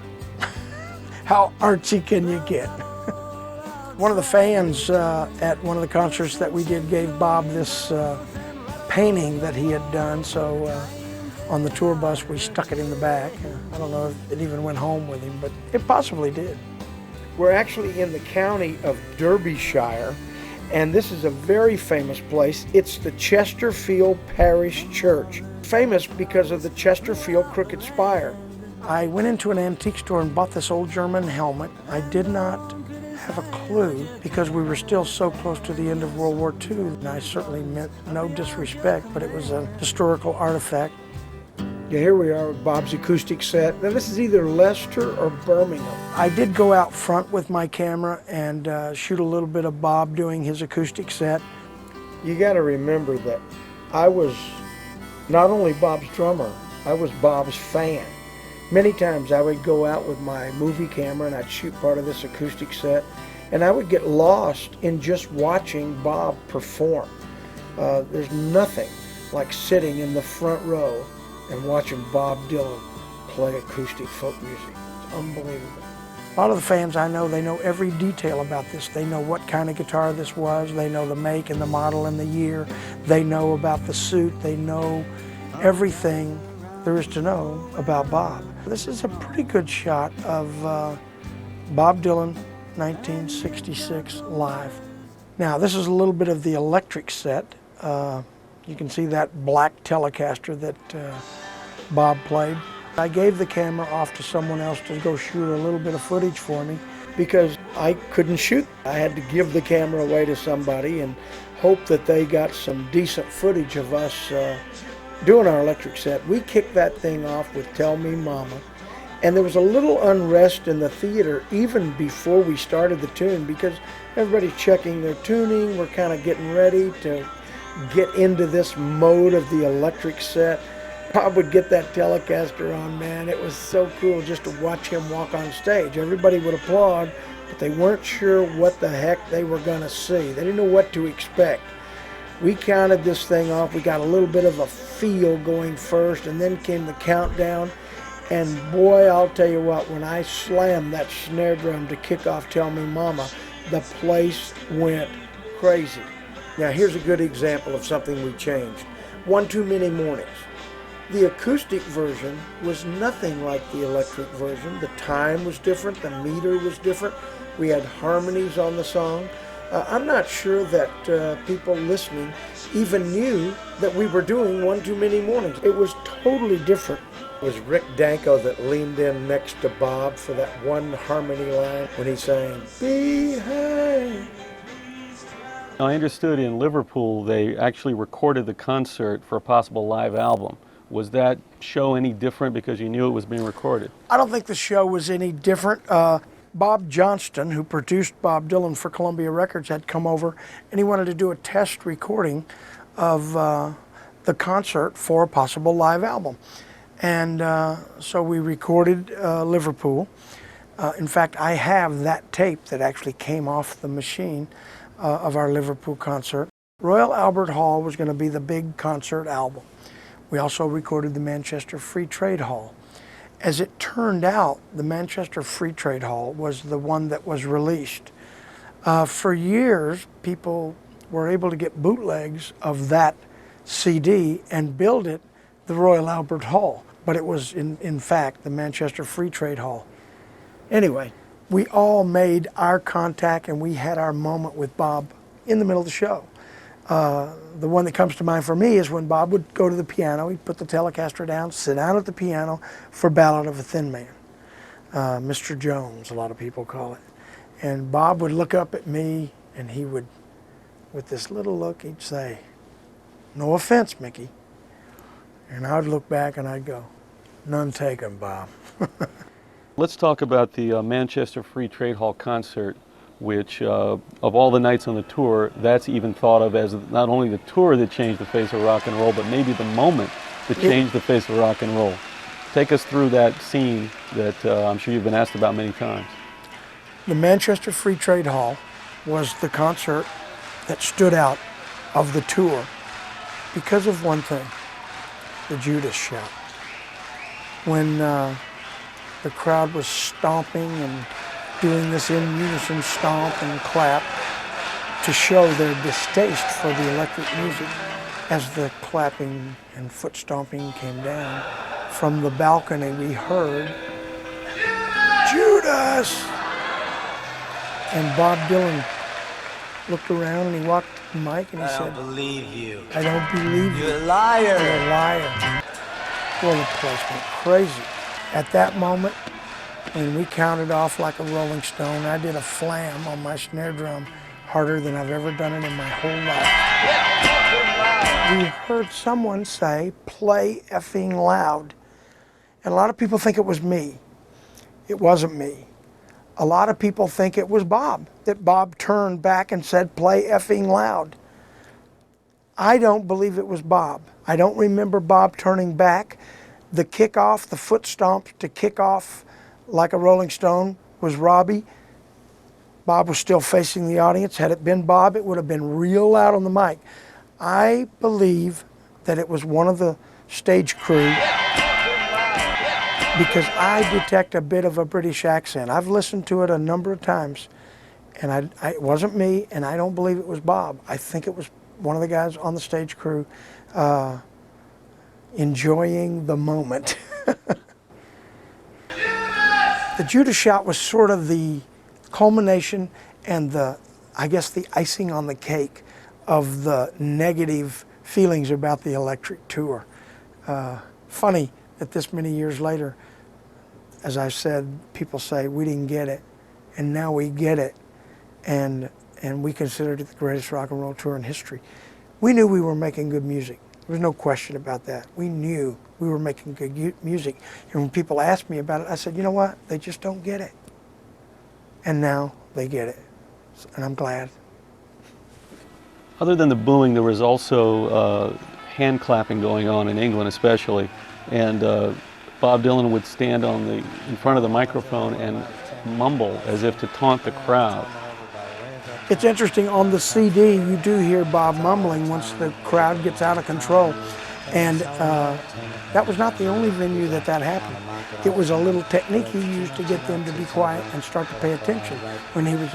How artsy can you get? One of the fans at one of the concerts that we did gave Bob this painting that he had done, so on the tour bus we stuck it in the back. I don't know if it even went home with him, but it possibly did. We're actually in the county of Derbyshire, and this is a very famous place. It's the Chesterfield Parish Church, famous because of the Chesterfield crooked spire. I went into an antique store and bought this old German helmet. I did not have a clue because we were still so close to the end of World War II, and I certainly meant no disrespect, but it was a historical artifact. Yeah, here we are with Bob's acoustic set. Now this is either Leicester or Birmingham. I did go out front with my camera and shoot a little bit of Bob doing his acoustic set. You got to remember that I was not only Bob's drummer, I was Bob's fan. Many times I would go out with my movie camera and I'd shoot part of this acoustic set, and I would get lost in just watching Bob perform. There's nothing like sitting in the front row and watching Bob Dylan play acoustic folk music. It's unbelievable. A lot of the fans I know, they know every detail about this. They know what kind of guitar this was. They know the make and the model and the year. They know about the suit. They know everything there is to know about Bob. This is a pretty good shot of Bob Dylan, 1966, live. Now, this is a little bit of the electric set. You can see that black Telecaster that Bob played. I gave the camera off to someone else to go shoot a little bit of footage for me because I couldn't shoot. I had to give the camera away to somebody and hope that they got some decent footage of us doing our electric set. We kicked that thing off with Tell Me Mama, and there was a little unrest in the theater even before we started the tune because everybody's checking their tuning. We're kind of getting ready to get into this mode of the electric set. Bob would get that Telecaster on, man. It was so cool just to watch him walk on stage. Everybody would applaud, but they weren't sure what the heck they were going to see. They didn't know what to expect. We counted this thing off. We got a little bit of a feel going first, and then came the countdown. And boy, I'll tell you what, when I slammed that snare drum to kick off Tell Me Mama, the place went crazy. Now here's a good example of something we changed. One Too Many Mornings. The acoustic version was nothing like the electric version. The time was different, the meter was different. We had harmonies on the song. I'm not sure that people listening even knew that we were doing One Too Many Mornings. It was totally different. It was Rick Danko that leaned in next to Bob for that one harmony line when he sang, "Behind." I understood in Liverpool they actually recorded the concert for a possible live album. Was that show any different because you knew it was being recorded? I don't think the show was any different. Bob Johnston, who produced Bob Dylan for Columbia Records, had come over and he wanted to do a test recording of the concert for a possible live album. And so we recorded Liverpool. In fact, I have that tape that actually came off the machine of our Liverpool concert. Royal Albert Hall was going to be the big concert album. We also recorded the Manchester Free Trade Hall. As it turned out, the Manchester Free Trade Hall was the one that was released. For years, people were able to get bootlegs of that CD and build it the Royal Albert Hall, but it was in fact the Manchester Free Trade Hall. Anyway, we all made our contact and we had our moment with Bob in the middle of the show. The one that comes to mind for me is when Bob would go to the piano, he'd put the Telecaster down, sit down at the piano for Ballad of a Thin Man. Mr. Jones, a lot of people call it. And Bob would look up at me and he would, with this little look, he'd say, "No offense, Mickey." And I would look back and I'd go, "None taken, Bob." Let's talk about the Manchester Free Trade Hall concert, which of all the nights on the tour, that's even thought of as not only the tour that changed the face of rock and roll, but maybe the moment that changed the face of rock and roll. Take us through that scene that I'm sure you've been asked about many times. The Manchester Free Trade Hall was the concert that stood out of the tour because of one thing, the Judas shout. When the crowd was stomping and doing this in unison stomp and clap to show their distaste for the electric music. As the clapping and foot stomping came down, from the balcony we heard, Judas! And Bob Dylan looked around and he walked to the mic and he said, I don't believe you. I don't believe you. You're a liar. You're a liar. Well, the place went crazy. At that moment, when we counted off like a Rolling Stone, I did a flam on my snare drum harder than I've ever done it in my whole life. We heard someone say, play effing loud. And a lot of people think it was me. It wasn't me. A lot of people think it was Bob, that Bob turned back and said, play effing loud. I don't believe it was Bob. I don't remember Bob turning back. The kickoff, the foot stomp to kick off like a Rolling Stone was Robbie. Bob was still facing the audience. Had it been Bob, it would have been real loud on the mic. I believe that it was one of the stage crew because I detect a bit of a British accent. I've listened to it a number of times, and it wasn't me, and I don't believe it was Bob. I think it was one of the guys on the stage crew enjoying the moment. The Judas shout was sort of the culmination and I guess the icing on the cake of the negative feelings about the electric tour. Funny that this many years later, as I said, people say we didn't get it, and now we get it, and we considered it the greatest rock and roll tour in history. We knew we were making good music. There was no question about that. We knew we were making good music. And when people asked me about it, I said, you know what? They just don't get it. And now they get it. And I'm glad. Other than the booing, there was also hand clapping going on in England especially. And Bob Dylan would stand in front of the microphone and mumble as if to taunt the crowd. It's interesting, on the CD, you do hear Bob mumbling once the crowd gets out of control. And that was not the only venue that happened. It was a little technique he used to get them to be quiet and start to pay attention. When he was,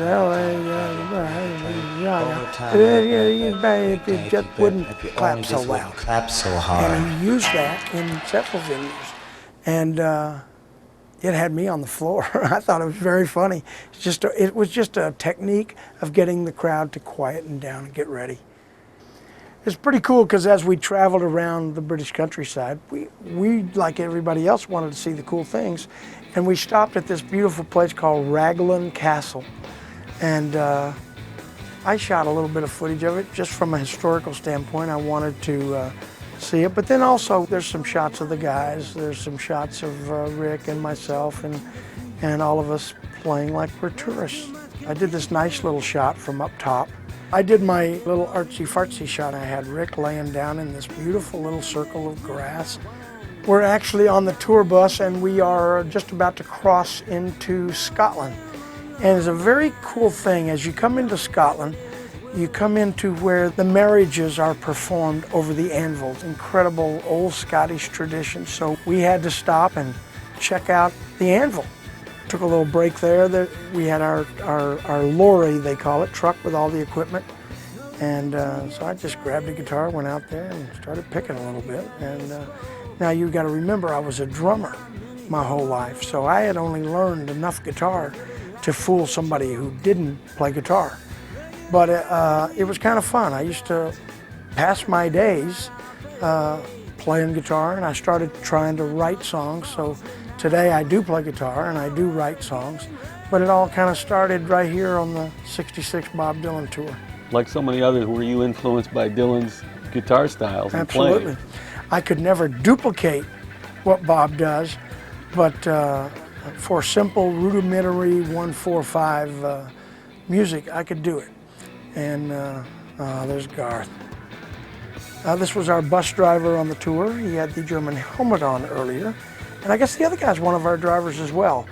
it just wouldn't clap so loud. Clap so hard. And he used that in several venues. And it had me on the floor. I thought it was very funny. It was just a technique of getting the crowd to quieten down and get ready. It's pretty cool because as we traveled around the British countryside, we, like everybody else, wanted to see the cool things. And we stopped at this beautiful place called Raglan Castle. And I shot a little bit of footage of it just from a historical standpoint. I wanted to see it. But then also there's some shots of the guys. There's some shots of Rick and myself and all of us playing like we're tourists. I did this nice little shot from up top. I did my little artsy-fartsy shot. I had Rick laying down in this beautiful little circle of grass. We're actually on the tour bus and we are just about to cross into Scotland. And it's a very cool thing. As you come into Scotland, you come into where the marriages are performed over the anvils. Incredible old Scottish tradition. So we had to stop and check out the anvil. Took a little break there. We had our lorry, they call it, truck with all the equipment. And so I just grabbed a guitar, went out there and started picking a little bit. And now you've got to remember, I was a drummer my whole life. So I had only learned enough guitar to fool somebody who didn't play guitar. But it was kind of fun. I used to pass my days playing guitar, and I started trying to write songs. So today I do play guitar and I do write songs, but it all kind of started right here on the '66 Bob Dylan tour. Like so many others, were you influenced by Dylan's guitar styles and Absolutely. playing? I could never duplicate what Bob does, but for simple, rudimentary 1-4-5 music, I could do it. And there's Garth. This was our bus driver on the tour. He had the German helmet on earlier. And I guess the other guy's one of our drivers as well.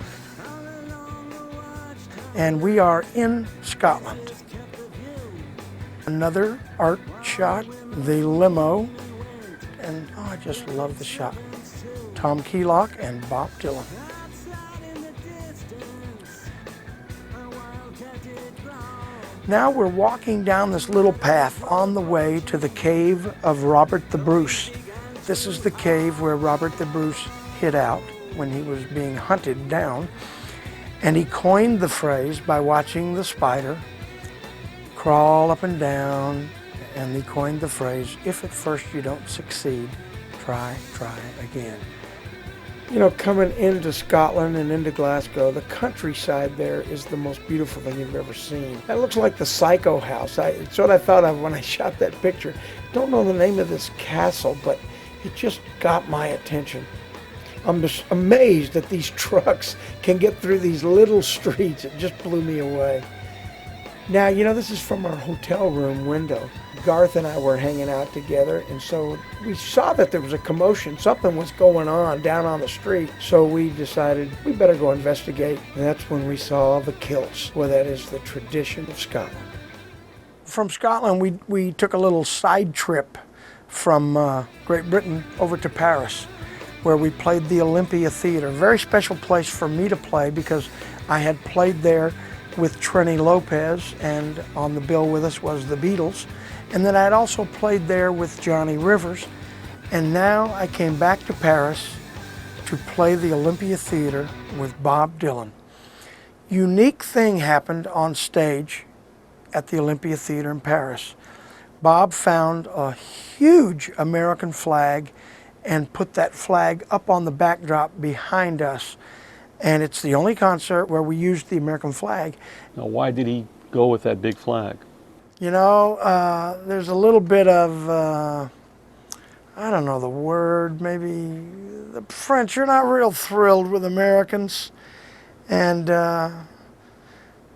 And we are in Scotland. Another art shot, the limo. And oh, I just love the shot. Tom Keelock and Bob Dylan. Now we're walking down this little path on the way to the cave of Robert the Bruce. This is the cave where Robert the Bruce hid out when he was being hunted down. And he coined the phrase by watching the spider crawl up and down. And he coined the phrase, if at first you don't succeed, try again. You know, coming into Scotland and into Glasgow, the countryside there is the most beautiful thing you've ever seen. That looks like the Psycho House. It's what I thought of when I shot that picture. Don't know the name of this castle, but it just got my attention. I'm just amazed that these trucks can get through these little streets. It just blew me away. Now, you know, this is from our hotel room window. Garth and I were hanging out together, and so we saw that there was a commotion. Something was going on down on the street. So we decided we better go investigate. And that's when we saw the kilts. Well, that is the tradition of Scotland. From Scotland, we took a little side trip from Great Britain over to Paris, where we played the Olympia Theater. A very special place for me to play because I had played there with Trini Lopez, and on the bill with us was the Beatles. And then I had also played there with Johnny Rivers. And now I came back to Paris to play the Olympia Theater with Bob Dylan. Unique thing happened on stage at the Olympia Theater in Paris. Bob found a huge American flag and put that flag up on the backdrop behind us. And it's the only concert where we used the American flag. Now, why did he go with that big flag? You know, there's a little bit of, I don't know the word, maybe the French are not real thrilled with Americans. And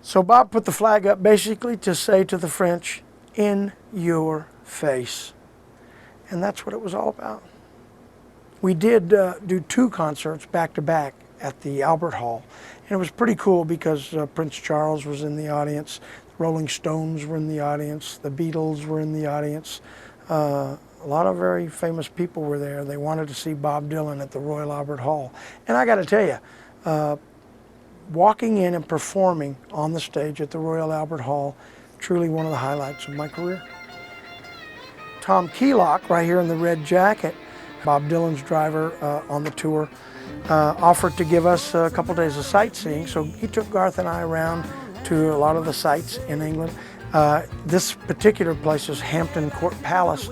so Bob put the flag up basically to say to the French, in your face. And that's what it was all about. We did do 2 concerts back to back at the Albert Hall. And it was pretty cool because Prince Charles was in the audience, the Rolling Stones were in the audience, the Beatles were in the audience. A lot of very famous people were there. They wanted to see Bob Dylan at the Royal Albert Hall. And I got to tell you, walking in and performing on the stage at the Royal Albert Hall, truly one of the highlights of my career. Tom Keelock, right here in the red jacket, Bob Dylan's driver on the tour, offered to give us a couple days of sightseeing. So he took Garth and I around to a lot of the sites in England. This particular place is Hampton Court Palace.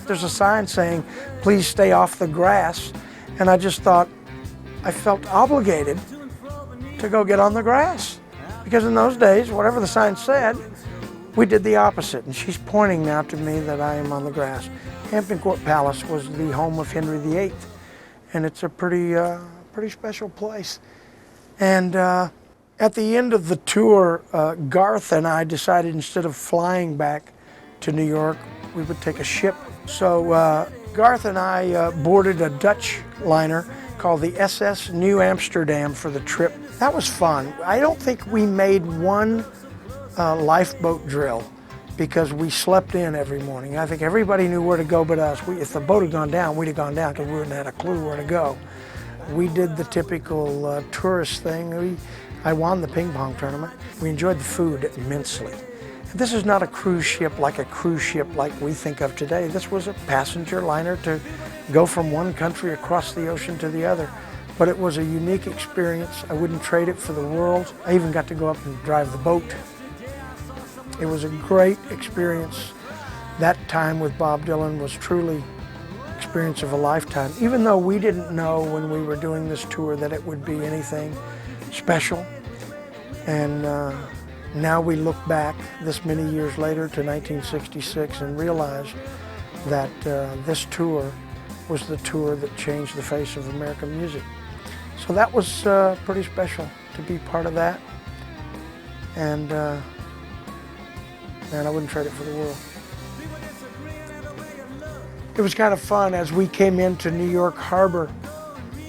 There's a sign saying, please stay off the grass. And I just thought, I felt obligated to go get on the grass. Because in those days, whatever the sign said, we did the opposite. And she's pointing now to me that I am on the grass. Hampton Court Palace was the home of Henry VIII. And it's a pretty special place. And at the end of the tour, Garth and I decided instead of flying back to New York, we would take a ship. So Garth and I boarded a Dutch liner called the SS New Amsterdam for the trip. That was fun. I don't think we made one lifeboat drill because we slept in every morning. I think everybody knew where to go but us. If the boat had gone down, we'd have gone down because we wouldn't have had a clue where to go. We did the typical tourist thing. I won the ping pong tournament. We enjoyed the food immensely. This is not a cruise ship like we think of today. This was a passenger liner to go from one country across the ocean to the other. But it was a unique experience. I wouldn't trade it for the world. I even got to go up and drive the boat. It was a great experience. That time with Bob Dylan was truly an experience of a lifetime. Even though we didn't know when we were doing this tour that it would be anything special. And now we look back this many years later to 1966 and realize that this tour was the tour that changed the face of American music. So that was pretty special to be part of that. And man, I wouldn't trade it for the world. It was kind of fun as we came into New York Harbor.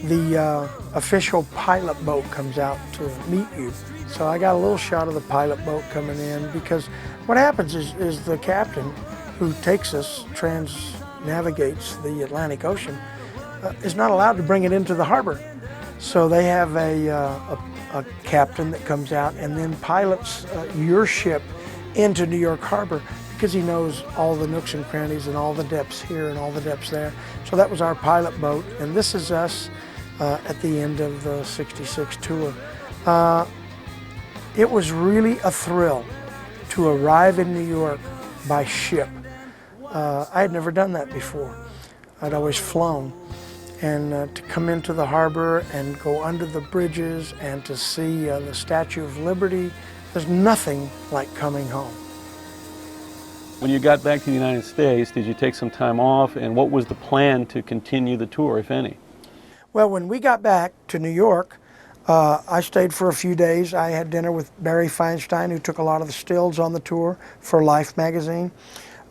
The official pilot boat comes out to meet you. So I got a little shot of the pilot boat coming in, because what happens is the captain who takes us, navigates the Atlantic Ocean, is not allowed to bring it into the harbor. So they have a captain that comes out and then pilots your ship into New York Harbor, because he knows all the nooks and crannies and all the depths here and all the depths there. So that was our pilot boat, and this is us at the end of the '66 tour. It was really a thrill to arrive in New York by ship. I had never done that before. I'd always flown. And to come into the harbor and go under the bridges and to see the Statue of Liberty, there's nothing like coming home. When you got back to the United States, did you take some time off, and what was the plan to continue the tour, if any? Well, when we got back to New York, I stayed for a few days. I had dinner with Barry Feinstein, who took a lot of the stills on the tour for Life magazine.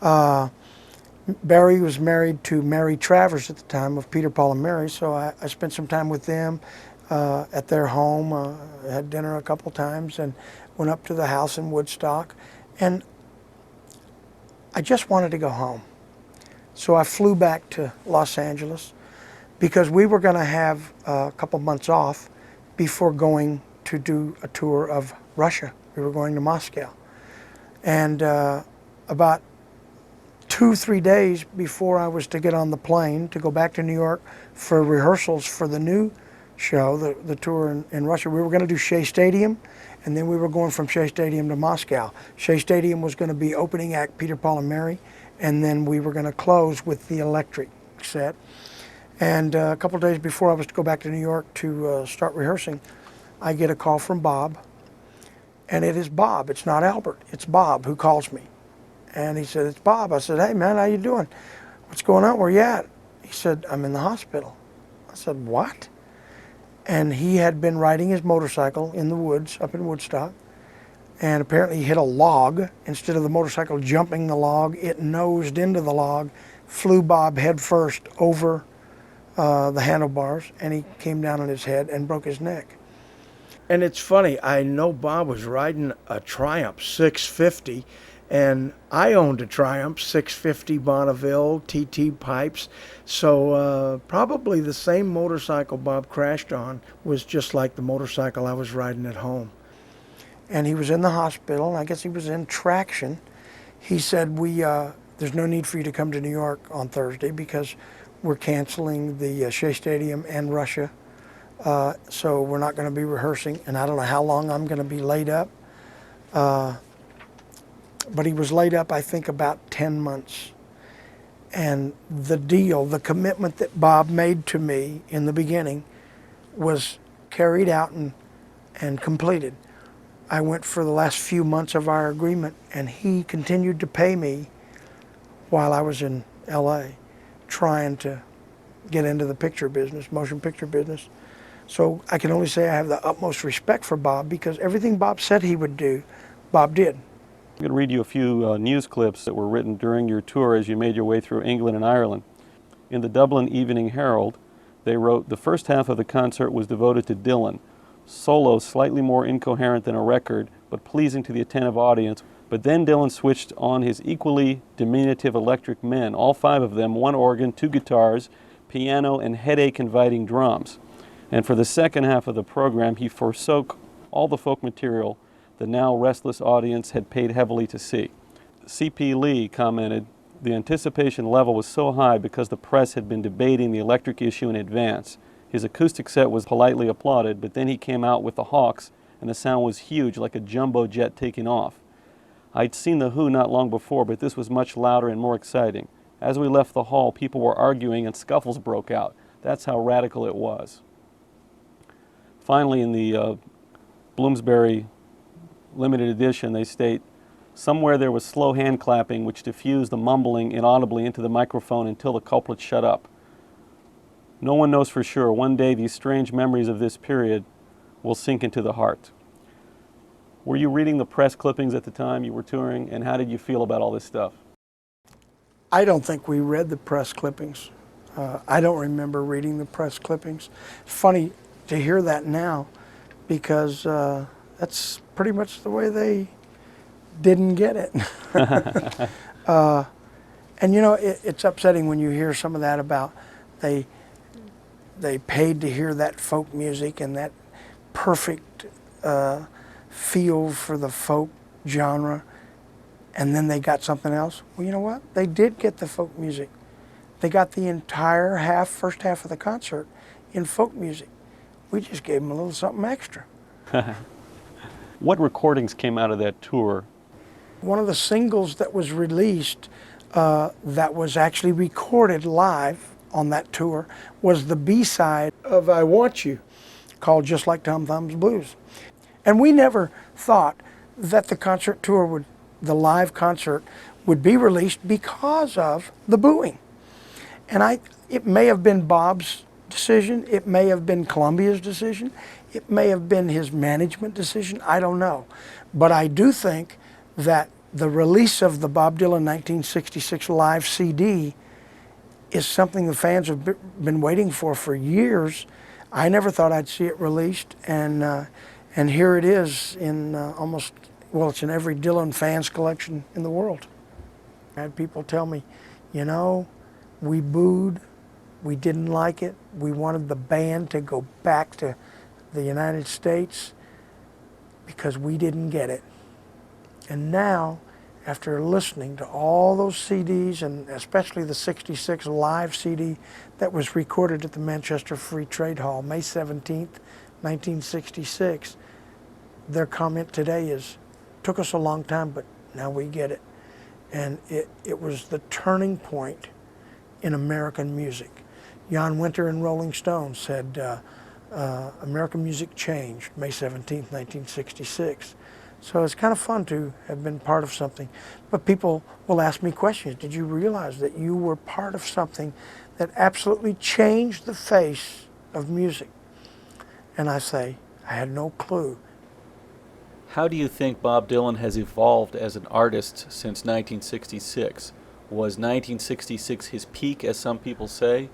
Barry was married to Mary Travers at the time, of Peter, Paul, and Mary, so I spent some time with them at their home, had dinner a couple times, and went up to the house in Woodstock. And I just wanted to go home. So I flew back to Los Angeles, because we were going to have a couple months off before going to do a tour of Russia. We were going to Moscow. And about 2-3 days before I was to get on the plane to go back to New York for rehearsals for the new show, the tour in Russia, we were going to do Shea Stadium, and then we were going from Shea Stadium to Moscow. Shea Stadium was going to be opening act Peter, Paul, and Mary, and then we were going to close with the electric set. And a couple days before I was to go back to New York to start rehearsing, I get a call from Bob, and it is Bob. It's not Albert. It's Bob who calls me. And he said, "It's Bob." I said, "Hey, man, how you doing? What's going on? Where you at?" He said, "I'm in the hospital." I said, "What?" And he had been riding his motorcycle in the woods up in Woodstock, and apparently he hit a log. Instead of the motorcycle jumping the log, it nosed into the log, flew Bob head first over the handlebars, and he came down on his head and broke his neck. And it's funny, I know Bob was riding a Triumph 650, and I owned a Triumph 650 Bonneville TT pipes, so probably the same motorcycle Bob crashed on was just like the motorcycle I was riding at home. And he was in the hospital, and I guess he was in traction. He said, there's no need for you to come to New York on Thursday because we're canceling the Shea Stadium and Russia, so we're not going to be rehearsing, and I don't know how long I'm going to be laid up. But he was laid up, I think, about 10 months. And the deal, the commitment that Bob made to me in the beginning was carried out and completed. I went for the last few months of our agreement, and he continued to pay me while I was in LA, trying to get into the picture business, motion picture business. So I can only say I have the utmost respect for Bob, because everything Bob said he would do, Bob did. I'm going to read you a few news clips that were written during your tour as you made your way through England and Ireland. In the Dublin Evening Herald, they wrote, "The first half of the concert was devoted to Dylan. Solo slightly more incoherent than a record, but pleasing to the attentive audience. But then Dylan switched on his equally diminutive electric men, all 5 of them, 1 organ, 2 guitars, piano, and headache-inviting drums. And for the second half of the program, he forsook all the folk material the now restless audience had paid heavily to see." C.P. Lee commented, "The anticipation level was so high because the press had been debating the electric issue in advance. His acoustic set was politely applauded, but then he came out with the Hawks, and the sound was huge, like a jumbo jet taking off. I'd seen The Who not long before, but this was much louder and more exciting. As we left the hall, people were arguing and scuffles broke out. That's how radical it was." Finally, in the Bloomsbury limited edition, they state, "Somewhere there was slow hand clapping which diffused the mumbling inaudibly into the microphone until the culprit shut up. No one knows for sure. One day these strange memories of this period will sink into the heart." Were you reading the press clippings at the time you were touring, and how did you feel about all this stuff? I don't think we read the press clippings. I don't remember reading the press clippings. It's funny to hear that now because that's pretty much the way they didn't get it. And you know, it's upsetting when you hear some of that about they paid to hear that folk music and that perfect feel for the folk genre, and then they got something else. Well, you know what? They did get the folk music. They got the entire first half of the concert in folk music. We just gave them a little something extra. What recordings came out of that tour? One of the singles that was released that was actually recorded live on that tour was the B-side of I Want You, called Just Like Tom Thumb's Blues. And we never thought that the live concert would be released because of the booing. And it may have been Bob's decision, it may have been Columbia's decision, it may have been his management decision, I don't know. But I do think that the release of the Bob Dylan 1966 live CD is something the fans have been waiting for years. I never thought I'd see it released, and here it is in it's in every Dylan fans collection in the world. I had people tell me, you know, we booed, we didn't like it, we wanted the band to go back to the United States because we didn't get it. And now, after listening to all those CDs, and especially the 66 live CD that was recorded at the Manchester Free Trade Hall, May 17th, 1966, their comment today is, took us a long time, but now we get it. And it was the turning point in American music. Jan Winter in Rolling Stone said, American music changed May 17th, 1966. So it's kind of fun to have been part of something. But people will ask me questions. Did you realize that you were part of something that absolutely changed the face of music? And I say, I had no clue. How do you think Bob Dylan has evolved as an artist since 1966? Was 1966 his peak, as some people say?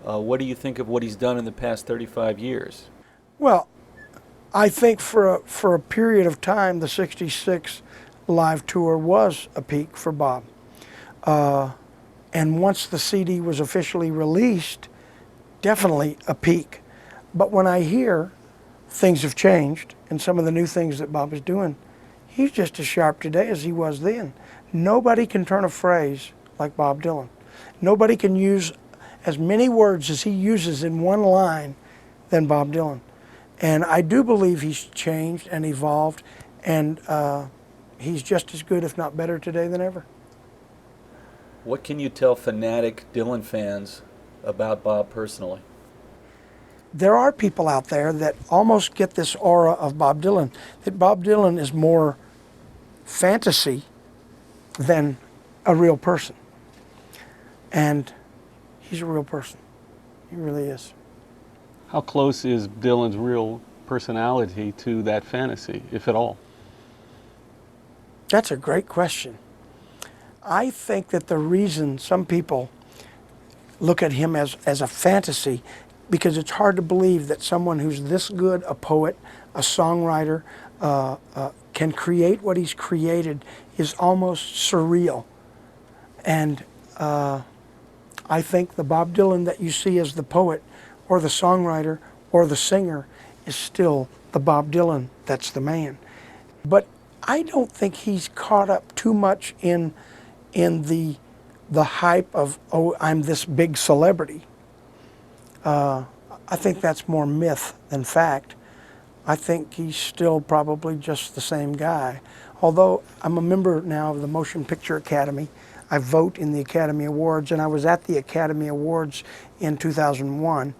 What do you think of what he's done in the past 35 years? Well, I think for a period of time, the 66 live tour was a peak for Bob. And once the CD was officially released, definitely a peak. But when I hear things have changed and some of the new things that Bob is doing, he's just as sharp today as he was then. Nobody can turn a phrase like Bob Dylan. Nobody can use as many words as he uses in one line than Bob Dylan. And I do believe he's changed and evolved, and he's just as good, if not better, today than ever. What can you tell fanatic Dylan fans about Bob personally? There are people out there that almost get this aura of Bob Dylan, that Bob Dylan is more fantasy than a real person. And he's a real person. He really is. How close is Dylan's real personality to that fantasy, if at all? That's a great question. I think that the reason some people look at him as a fantasy, because it's hard to believe that someone who's this good, a poet, a songwriter, can create what he's created, is almost surreal. And I think the Bob Dylan that you see as the poet or the songwriter or the singer is still the Bob Dylan that's the man. But I don't think he's caught up too much in the hype of, oh, I'm this big celebrity. I think that's more myth than fact. I think he's still probably just the same guy. Although I'm a member now of the Motion Picture Academy. I vote in the Academy Awards, and I was at the Academy Awards in 2001.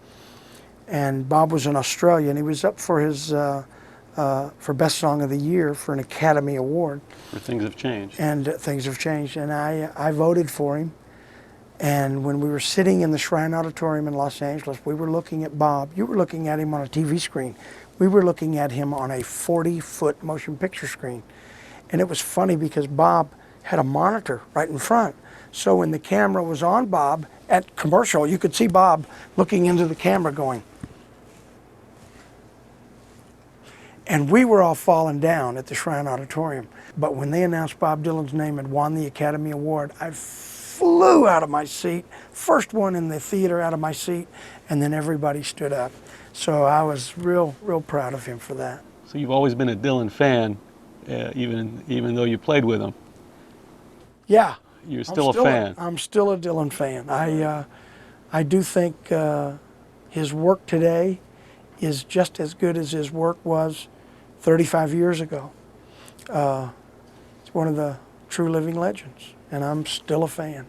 And Bob was in Australia, and he was up for his for Best Song of the Year for an Academy Award. Where things have changed. And things have changed, and I voted for him. And when we were sitting in the Shrine Auditorium in Los Angeles, we were looking at Bob. You were looking at him on a TV screen. We were looking at him on a 40-foot motion picture screen. And it was funny because Bob had a monitor right in front. So when the camera was on Bob at commercial, you could see Bob looking into the camera going. And we were all falling down at the Shrine Auditorium. But when they announced Bob Dylan's name had won the Academy Award, I flew out of my seat, first one in the theater out of my seat, and then everybody stood up. So I was real proud of him for that. So you've always been a Dylan fan, even though you played with him. Yeah. You're still a fan. I'm still a Dylan fan. I do think his work today is just as good as his work was 35 years ago. It's one of the true living legends, and I'm still a fan.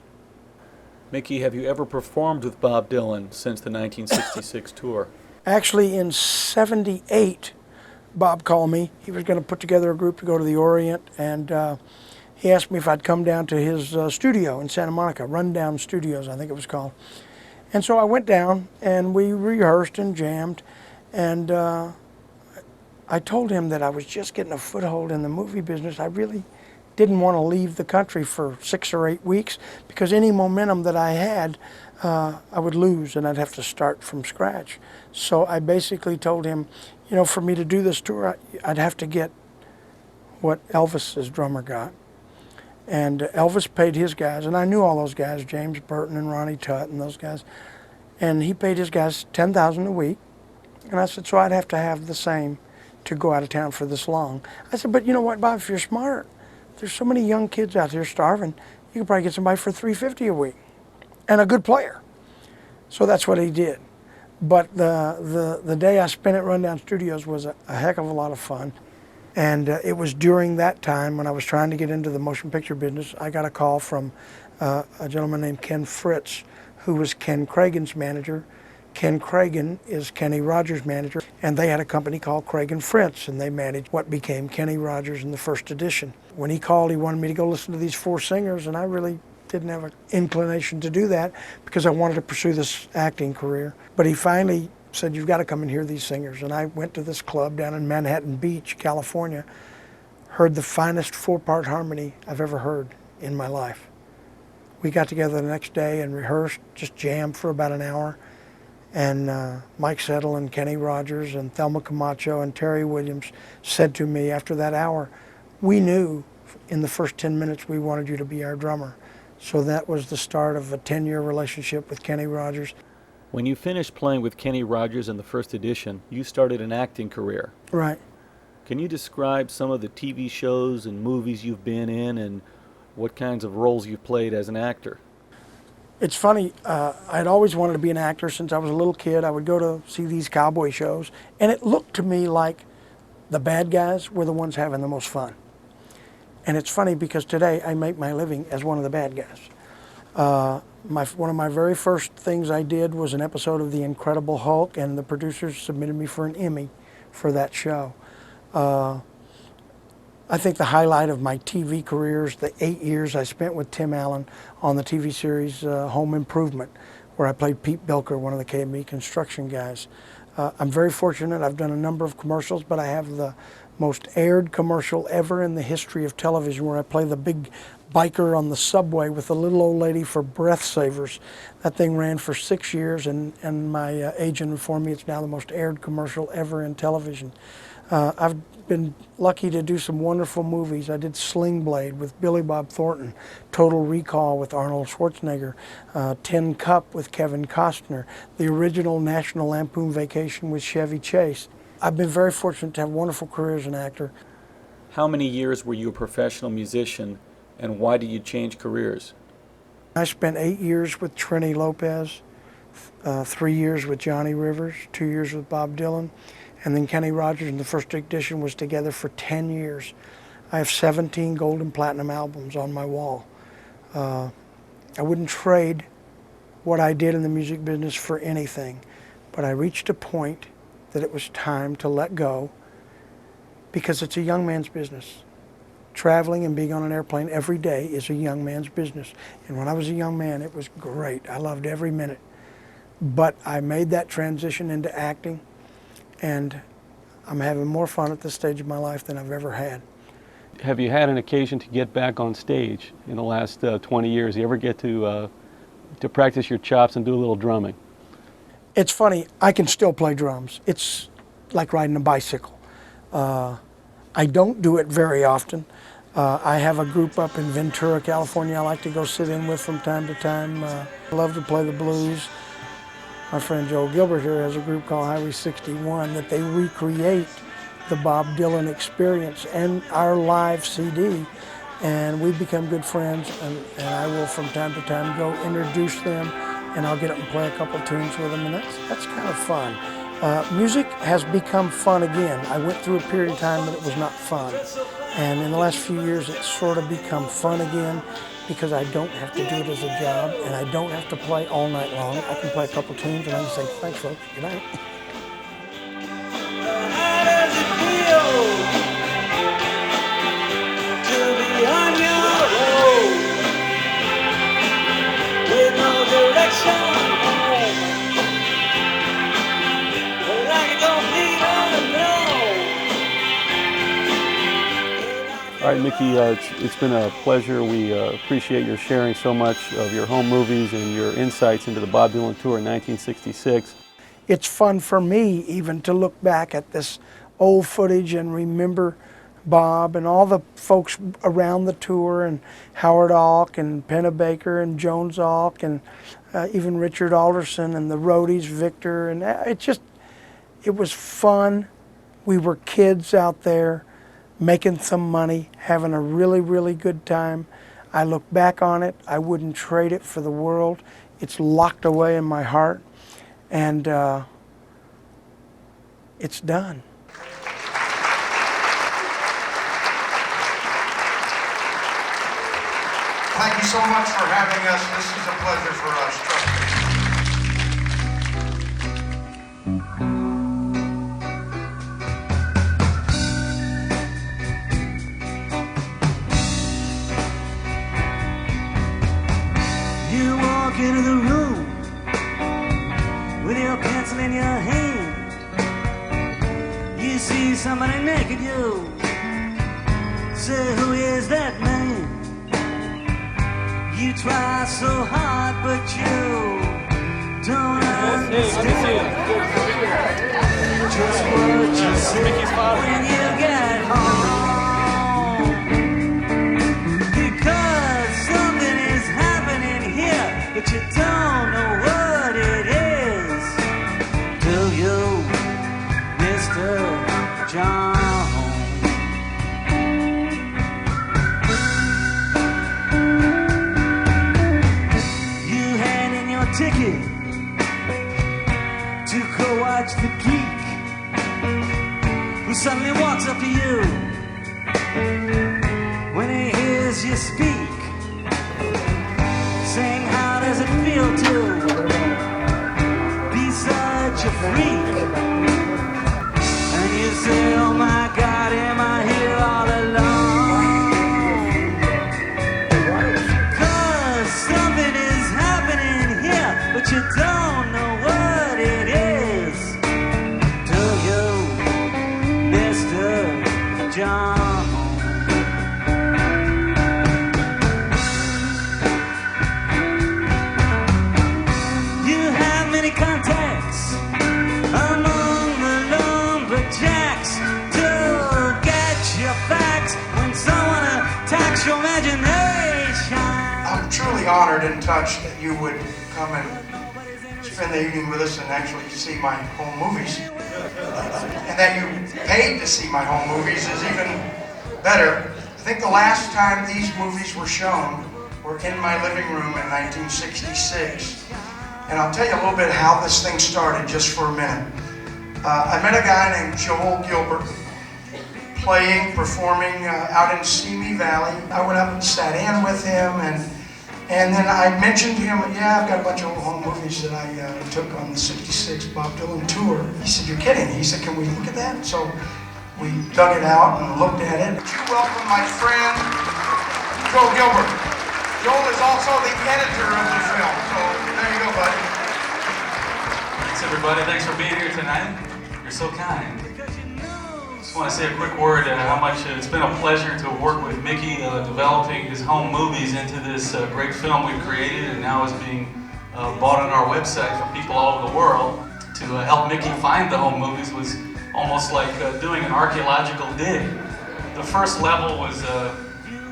Mickey, have you ever performed with Bob Dylan since the 1966 tour? Actually, in '78, Bob called me. He was going to put together a group to go to the Orient, and he asked me if I'd come down to his studio in Santa Monica, Rundown Studios, I think it was called. And so I went down, and we rehearsed and jammed, and I told him that I was just getting a foothold in the movie business. I really didn't want to leave the country for 6 or 8 weeks, because any momentum that I had, I would lose, and I'd have to start from scratch. So I basically told him, you know, for me to do this tour, I'd have to get what Elvis's drummer got. And Elvis paid his guys, and I knew all those guys, James Burton and Ronnie Tutt and those guys, and he paid his guys $10,000 a week. And I said, so I'd have to have the same to go out of town for this long. I said, but you know what, Bob, if you're smart, there's so many young kids out there starving, you could probably get somebody for $350 a week, and a good player. So that's what he did. But the day I spent at Rundown Studios was a heck of a lot of fun. And it was during that time when I was trying to get into the motion picture business, I got a call from a gentleman named Ken Fritz, who was Ken Cragen's manager. Ken Cragen is Kenny Rogers' manager, and they had a company called Cragen Fritz, and they managed what became Kenny Rogers in the first edition. When he called, he wanted me to go listen to these 4 singers, and I really didn't have an inclination to do that because I wanted to pursue this acting career. But he finally said, you've got to come and hear these singers. And I went to this club down in Manhattan Beach, California, heard the finest 4-part harmony I've ever heard in my life. We got together the next day and rehearsed, just jammed for about an hour. And Mike Settle and Kenny Rogers and Thelma Camacho and Terry Williams said to me after that hour, we knew in the first 10 minutes we wanted you to be our drummer. So that was the start of a 10-year relationship with Kenny Rogers. When you finished playing with Kenny Rogers in the first edition, you started an acting career. Right. Can you describe some of the TV shows and movies you've been in and what kinds of roles you've played as an actor? It's funny, I'd always wanted to be an actor since I was a little kid. I would go to see these cowboy shows, and it looked to me like the bad guys were the ones having the most fun. And it's funny because today I make my living as one of the bad guys. One of my very first things I did was an episode of The Incredible Hulk, and the producers submitted me for an Emmy for that show. I think the highlight of my TV career is the 8 years I spent with Tim Allen on the TV series Home Improvement, where I played Pete Bilker, one of the KME construction guys. I'm very fortunate. I've done a number of commercials, but I have the most aired commercial ever in the history of television, where I play the big biker on the subway with the little old lady for Breath Savers. That thing ran for 6 years, and my agent informed me it's now the most aired commercial ever in television. I've been lucky to do some wonderful movies. I did Sling Blade with Billy Bob Thornton, Total Recall with Arnold Schwarzenegger, Tin Cup with Kevin Costner, the original National Lampoon Vacation with Chevy Chase. I've been very fortunate to have a wonderful career as an actor. How many years were you a professional musician, and why did you change careers? I spent 8 years with Trini Lopez, 3 years with Johnny Rivers, 2 years with Bob Dylan, and then Kenny Rogers in the first edition was together for 10 years. I have 17 gold and platinum albums on my wall. I wouldn't trade what I did in the music business for anything, but I reached a point that it was time to let go, because it's a young man's business. Traveling and being on an airplane every day is a young man's business. And when I was a young man, it was great. I loved every minute. But I made that transition into acting, and I'm having more fun at this stage of my life than I've ever had. have you had an occasion to get back on stage in the last 20 years? You ever get to practice your chops and do a little drumming? It's funny, I can still play drums. It's like riding a bicycle. I don't do it very often. I have a group up in Ventura, California I like to go sit in with from time to time. I love to play the blues. My friend Joel Gilbert here has a group called Highway 61 that they recreate the Bob Dylan experience and our live CD. And we've become good friends, and I will from time to time go introduce them, and I'll get up and play a couple tunes with them, and that's kind of fun. Music has become fun again. I went through a period of time that it was not fun. And in the last few years, it's sort of become fun again because I don't have to do it as a job, and I don't have to play all night long. I can play a couple tunes, and I can say, thanks, folks, good night. How does it feel to be on your own with no direction home? Like it don't need All right, Mickey, it's been a pleasure. We appreciate your sharing so much of your home movies and your insights into the Bob Dylan tour in 1966. It's fun for me even to look back at this old footage and remember Bob and all the folks around the tour, and Howard Alk and Pennebaker and Jones Alk and even Richard Alderson and the roadies, Victor, and it was fun. We were kids out there making some money, having a really, really good time. I look back on it, I wouldn't trade it for the world. It's locked away in my heart, and it's done. Thank you so much for having us. This is a pleasure for us, trust me. You walk into the room with your pencil in your hand. You see somebody naked, you say, who is that man? You try so hard, but you don't understand just what you say when you get home. Because something is happening here, but you don't know what it is. Do you, Mr. John? Ticket to go watch the geek who suddenly walks up to you when he hears you speak, saying, how does it feel to be such a freak? And you say, oh my God, am I here all alone? But you don't know what it is, do you, Mr. John? You have many contacts among the lumberjacks to get your facts when someone attacks your imagination. I'm truly honored and touched that you would come and spend the evening with us and actually see my home movies. And that you paid to see my home movies is even better. I think the last time these movies were shown were in my living room in 1966. And I'll tell you a little bit how this thing started just for a minute. I met a guy named Joel Gilbert performing out in Simi Valley. I went up and sat in with him, and then I mentioned to him, yeah, I've got a bunch of old home movies that I took on the 66 Bob Dylan tour. He said, you're kidding. He said, can we look at that? So we dug it out and looked at it. Would you welcome my friend, Joel Gilbert. Joel is also the editor of the film. So there you go, buddy. Thanks, everybody. Thanks for being here tonight. You're so kind. Just want to say a quick word how much it's been a pleasure to work with Mickey developing his home movies into this great film we've created, and now is being bought on our website for people all over the world. To help Mickey find the home movies was almost like doing an archaeological dig. The first level was a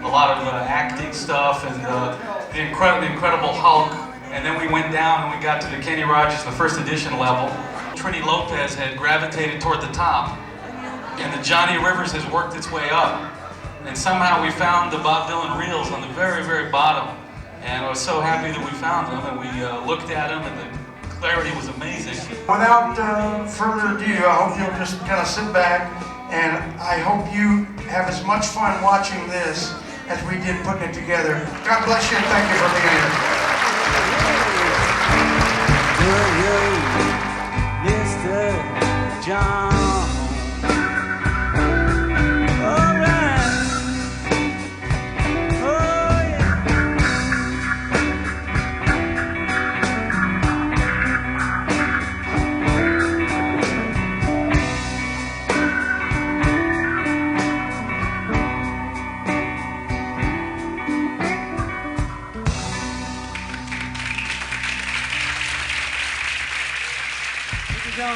lot of acting stuff and the Incredible Hulk, and then we went down and we got to the Kenny Rogers, the first edition level. Trini Lopez had gravitated toward the top, and the Johnny Rivers has worked its way up. And somehow we found the Bob Dylan reels on the very, very bottom. And I was so happy that we found them, and we looked at them, and the clarity was amazing. Without further ado, I hope you'll just kind of sit back, and I hope you have as much fun watching this as we did putting it together. God bless you, and thank you for being here. Mr. John.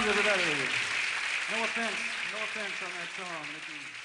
Everybody. No offense on that song, Mickey.